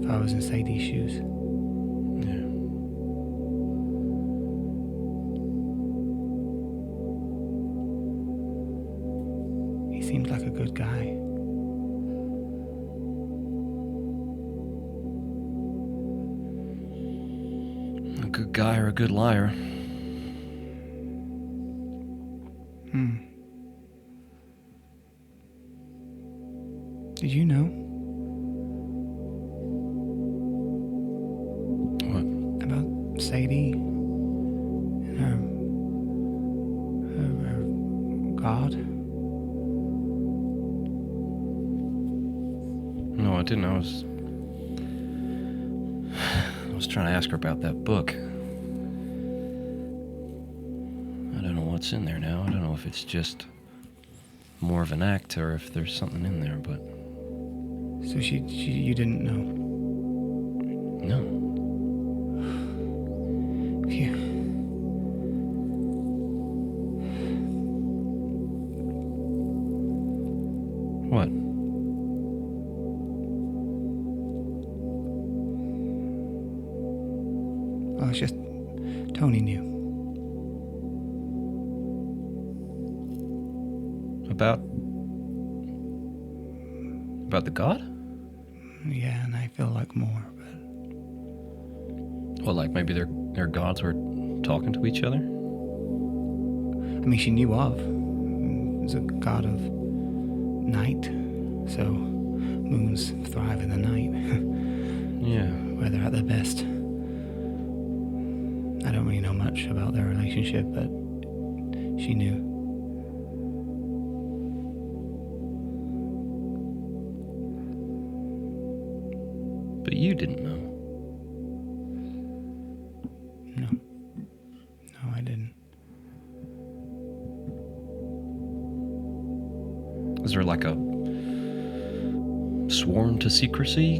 if I was in Sadie's shoes. Yeah. He seems like a good guy. A good guy or a good liar? Did you know What? about Sadie and her God? No, I didn't. I was trying to ask her about that book. I don't know what's in there now. I don't know if it's just more of an act or if there's something in there, but So you didn't know. no. Phew. What? Well, it's just Tony knew. About the god? Yeah, and I feel like more, but Well, like maybe their gods were talking to each other? I mean, she knew of. It was a god of night, so moons thrive in the night, Yeah. where they're at their best. I don't really know much about their relationship, but she knew. But you didn't know. No, I didn't. Is there like a sworn to secrecy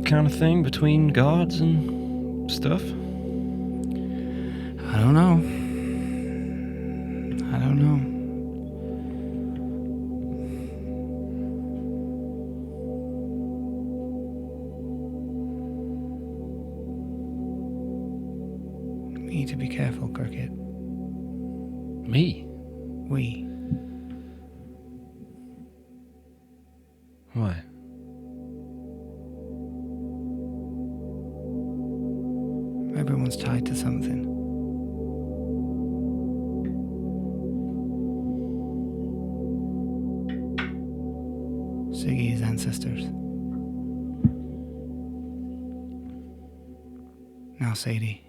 kind of thing between gods and stuff? I don't know. I don't know. We need to be careful, Cricket. Me? We. Why? Everyone's tied to something. Siggy's ancestors. Now Sadie.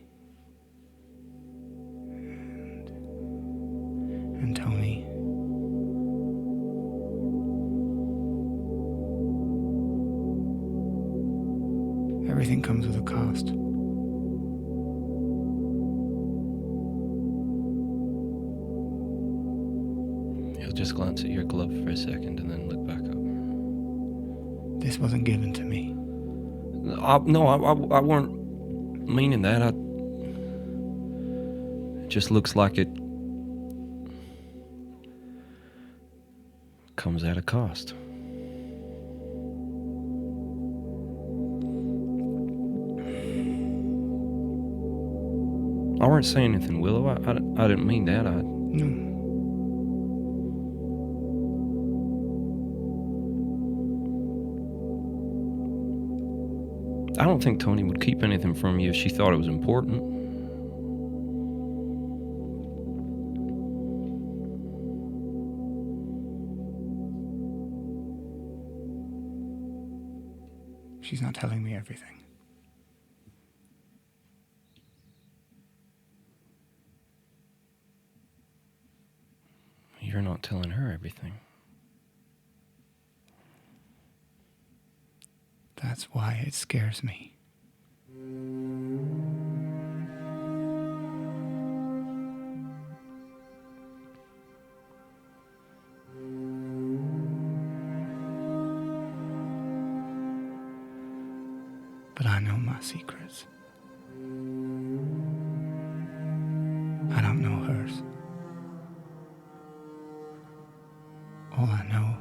And Tony. Everything comes with a cost. He'll just glance at your glove for a second and then look back up. This wasn't given to me. No, I weren't meaning that. It just looks like it comes at a cost. I weren't saying anything, Willow. I didn't mean that. No. I don't think Tony would keep anything from you if she thought it was important. She's not telling me everything. You're not telling her everything. That's why it scares me. But I know my secrets. I don't know hers. All I know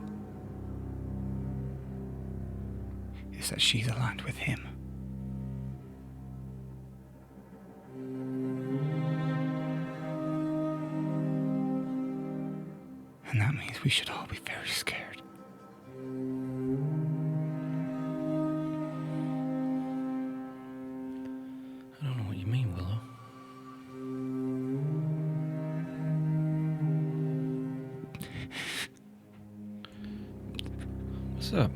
is that she's aligned with him. And that means we should all be very scared. I don't know what you mean, Willow. What's up?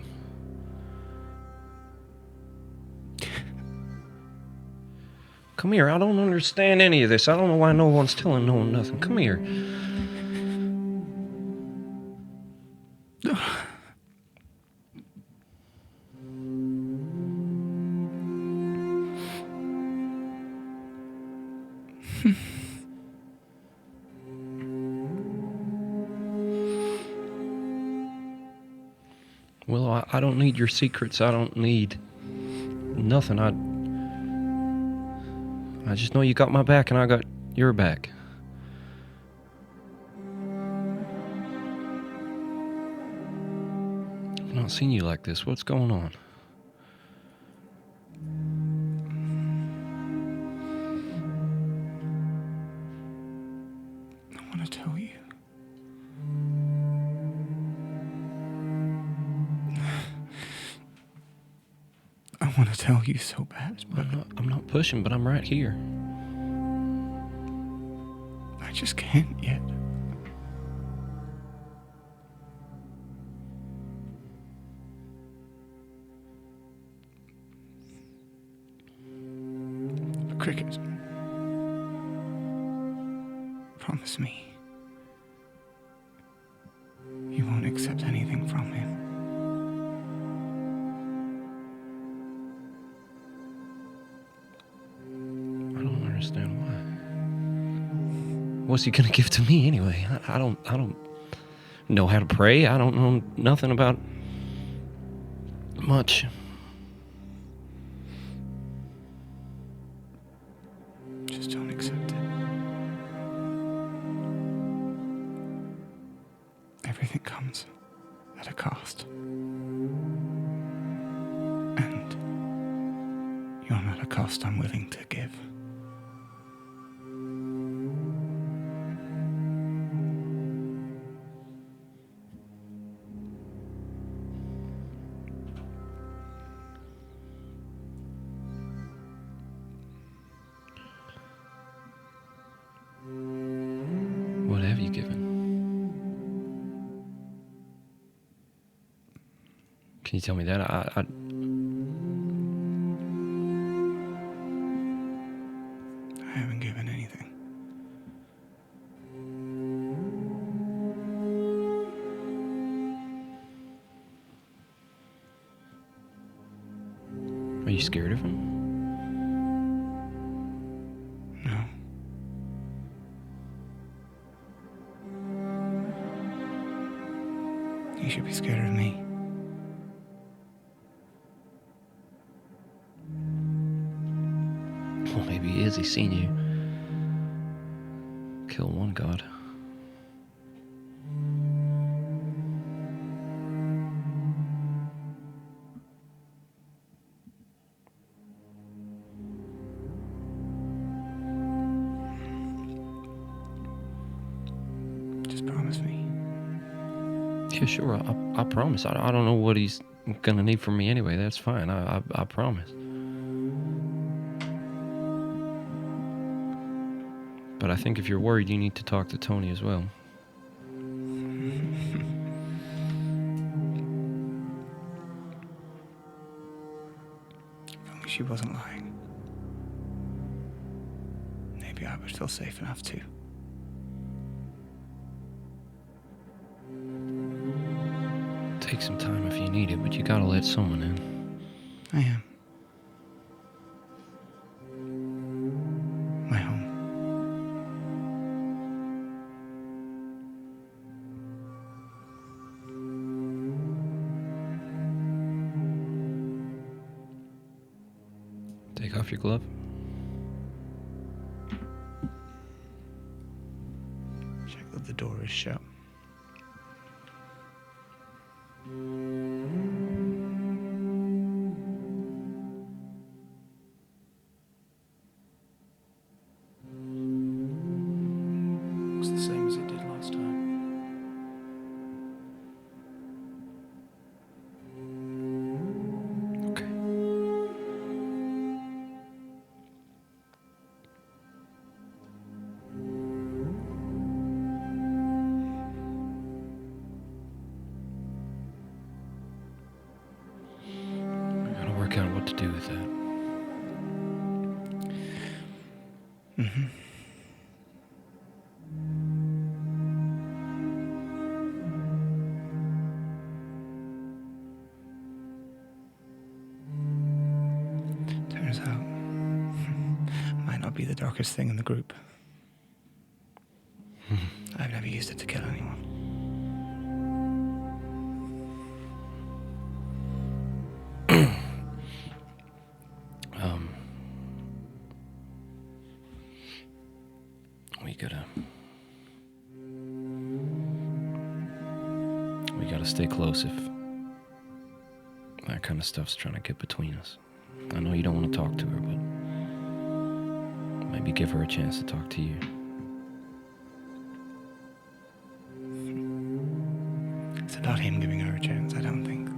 Come here, I don't understand any of this. I don't know why no one's telling no one nothing. Come here. Willow, I don't need your secrets. I don't need nothing. I just know you got my back and I got your back. I've not seen you like this. What's going on? I want to tell you. I want to tell you so bad, but I'm not pushing, but I'm right here. I just can't yet. But Cricket, promise me you won't accept anything from him. I don't understand why. What's he gonna give to me anyway? I don't know how to pray. I don't know nothing about much. Just don't accept it. Everything comes at a cost. And you're not a cost I'm willing to give. What have you given? Can you tell me that? I haven't given anything. Are you scared of him? No. You should be scared of me. Well, maybe he is. He's seen you kill one god. Just promise me. Yeah, sure. I promise. I don't know what he's gonna need from me anyway. That's fine. I promise. But I think if you're worried, you need to talk to Tony as well. If only she wasn't lying. Maybe I was still safe enough to. Take some time if you need it, but you gotta let someone in. I am. My home. Take off your glove. Check that the door is shut. Looks the same as it did last time. Okay. We gotta work out what to do with that. Mm-hmm. Turns out, might not be the darkest thing in the group. I've never used it to kill anyone. We gotta stay close if that kind of stuff's trying to get between us. I know you don't want to talk to her, but maybe give her a chance to talk to you. It's about him giving her a chance, I don't think.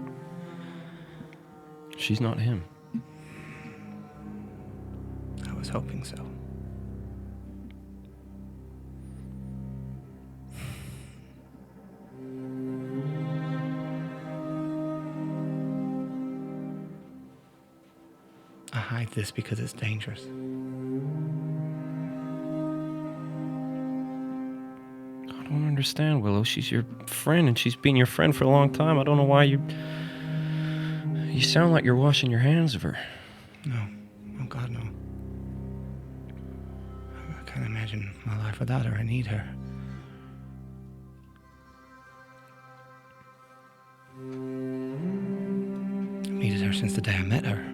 She's not him. I was hoping so. I hide this because it's dangerous. I don't understand, Willow. She's your friend, and she's been your friend for a long time. I don't know why you sound like you're washing your hands of her. No. Oh, God, no. I can't imagine my life without her. I need her. I've needed her since the day I met her.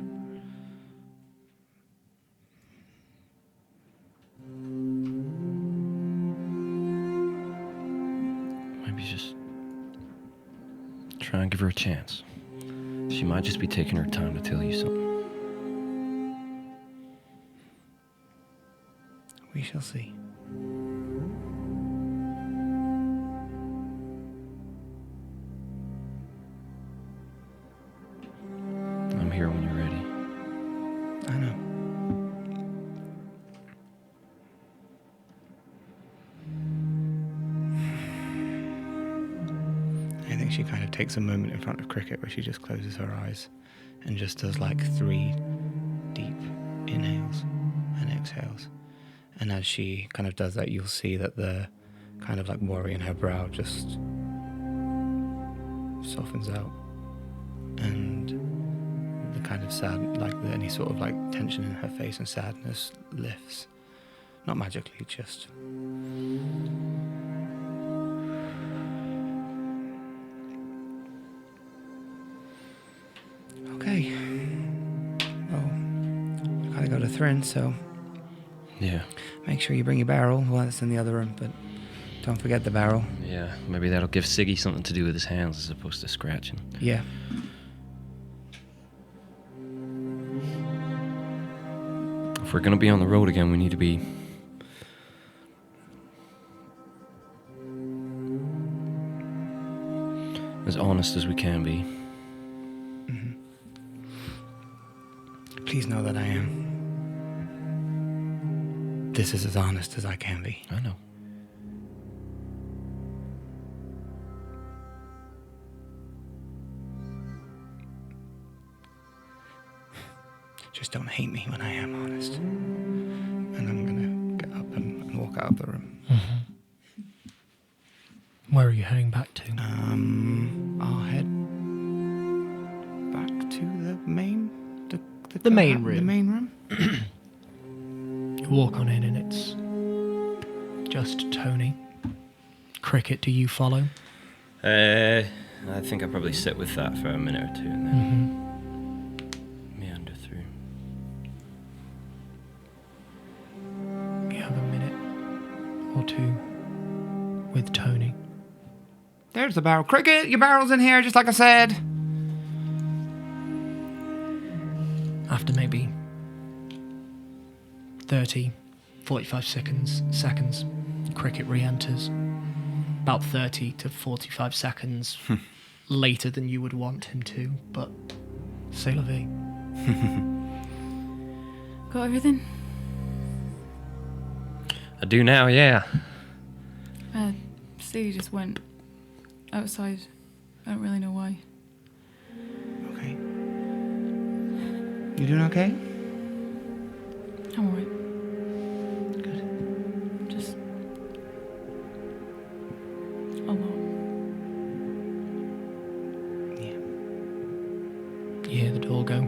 Maybe just try and give her a chance. She might just be taking her time to tell you something. We shall see. I'm here when you're ready. I know. I think she kind of takes a moment in front of Cricket where she just closes her eyes and just does like 3 deep inhales and exhales. And as she kind of does that, you'll see that the kind of like worry in her brow just softens out. And the kind of sad, like any sort of like tension in her face and sadness lifts. Not magically, just. Catherine, so Yeah. make sure you bring your barrel. Well, it's in the other room, but don't forget the barrel. Yeah. Maybe that'll give Siggy something to do with his hands as opposed to scratching. Yeah. If we're gonna be on the road again, we need to be as honest as we can be. Please know that I am. This is as honest as I can be. I know. Just don't hate me when I am honest. And I'm gonna get up and walk out of the room. Where are you heading back to? I'll head back to the main... The main room. The main room? You walk on in and it's just Tony. Cricket, do you follow? I think I'll probably sit with that for a minute or two and then meander through. You have a minute or two with Tony. There's the barrel. Cricket, your barrel's in here, just like I said. After maybe 30, 45 seconds, Cricket re-enters. About 30 to 45 seconds later than you would want him to, but c'est la vie. Got everything? I do now, yeah. Stevie just went outside. I don't really know why. Okay. You doing okay? I'm alright. Good. Just a lot. Yeah. You hear the door go.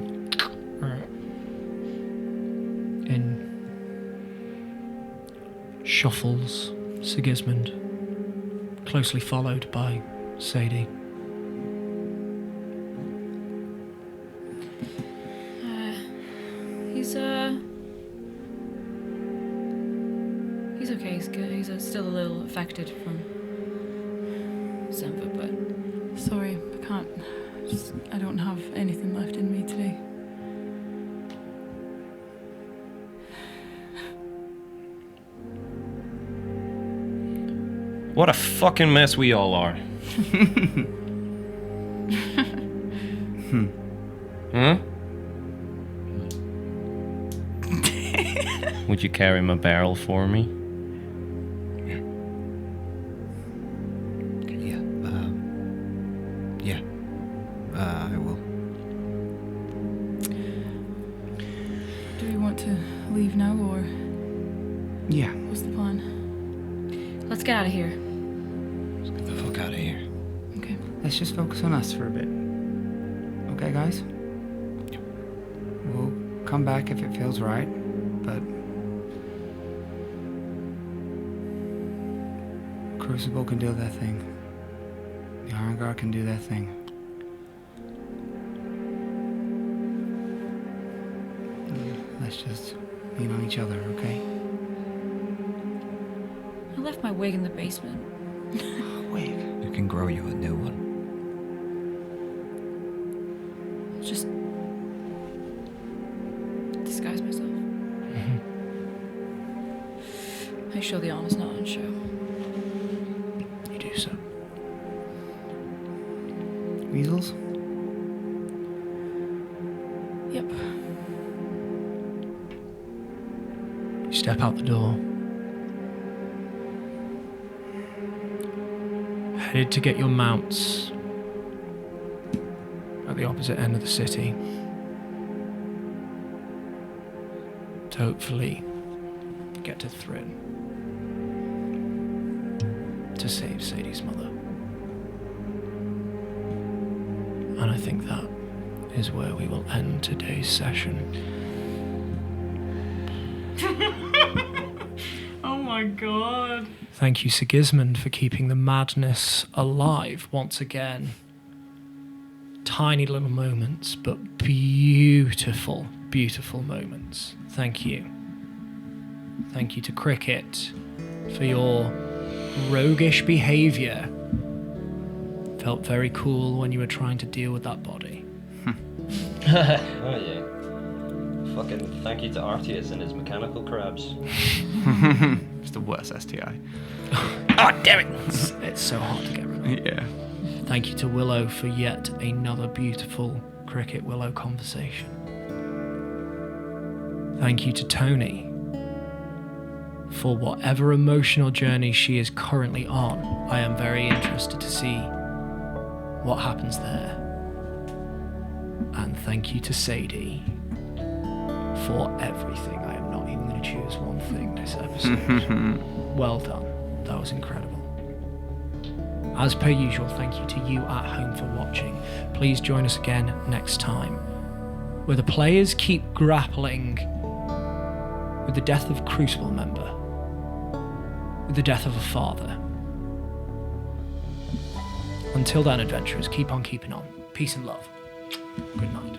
In shuffles Sigismund, closely followed by Sadie. He's okay. He's good. He's still a little affected from Zenva, but Sorry, I can't. I don't have anything left in me today. What a fucking mess we all are. Huh? Would you carry my barrel for me? Yeah. Yeah. I will. Do we want to leave now, or Yeah. what's the plan? let's get out of here. Let's get the fuck out of here. Okay. Let's just focus on us for a bit. Okay, guys? We'll come back if it feels right, but... Crucible can do their thing. The Agar can do their thing. Let's just lean on each other, okay? I left my wig in the basement. Wait. You can grow you a new one. Just disguise myself. Make sure the armor's not on show. You do so. Weasels? Yep. You step out the door. Headed to get your mounts at the opposite end of the city. To hopefully get to Thrin. To save Sadie's mother. And I think that is where we will end today's session. Oh my god. Thank you, Sigismund, for keeping the madness alive once again. Tiny little moments, but beautiful, beautiful moments. Thank you. Thank you to Cricket for your roguish behavior. Felt very cool when you were trying to deal with that body. Oh yeah. Fucking thank you to Artius and his mechanical crabs. It's the worst STI. Oh damn it! It's so hard to get rid of. Yeah. Thank you to Willow for yet another beautiful Cricket Willow conversation. Thank you to Tony for whatever emotional journey she is currently on. I am very interested to see what happens there. And thank you to Sadie for everything. I am not even going to choose one thing this episode. Well done. That was incredible. As per usual, thank you to you at home for watching. Please join us again next time, where the players keep grappling with the death of a Crucible member, with the death of a father. Until then, adventurers, keep on keeping on. Peace and love. Good night.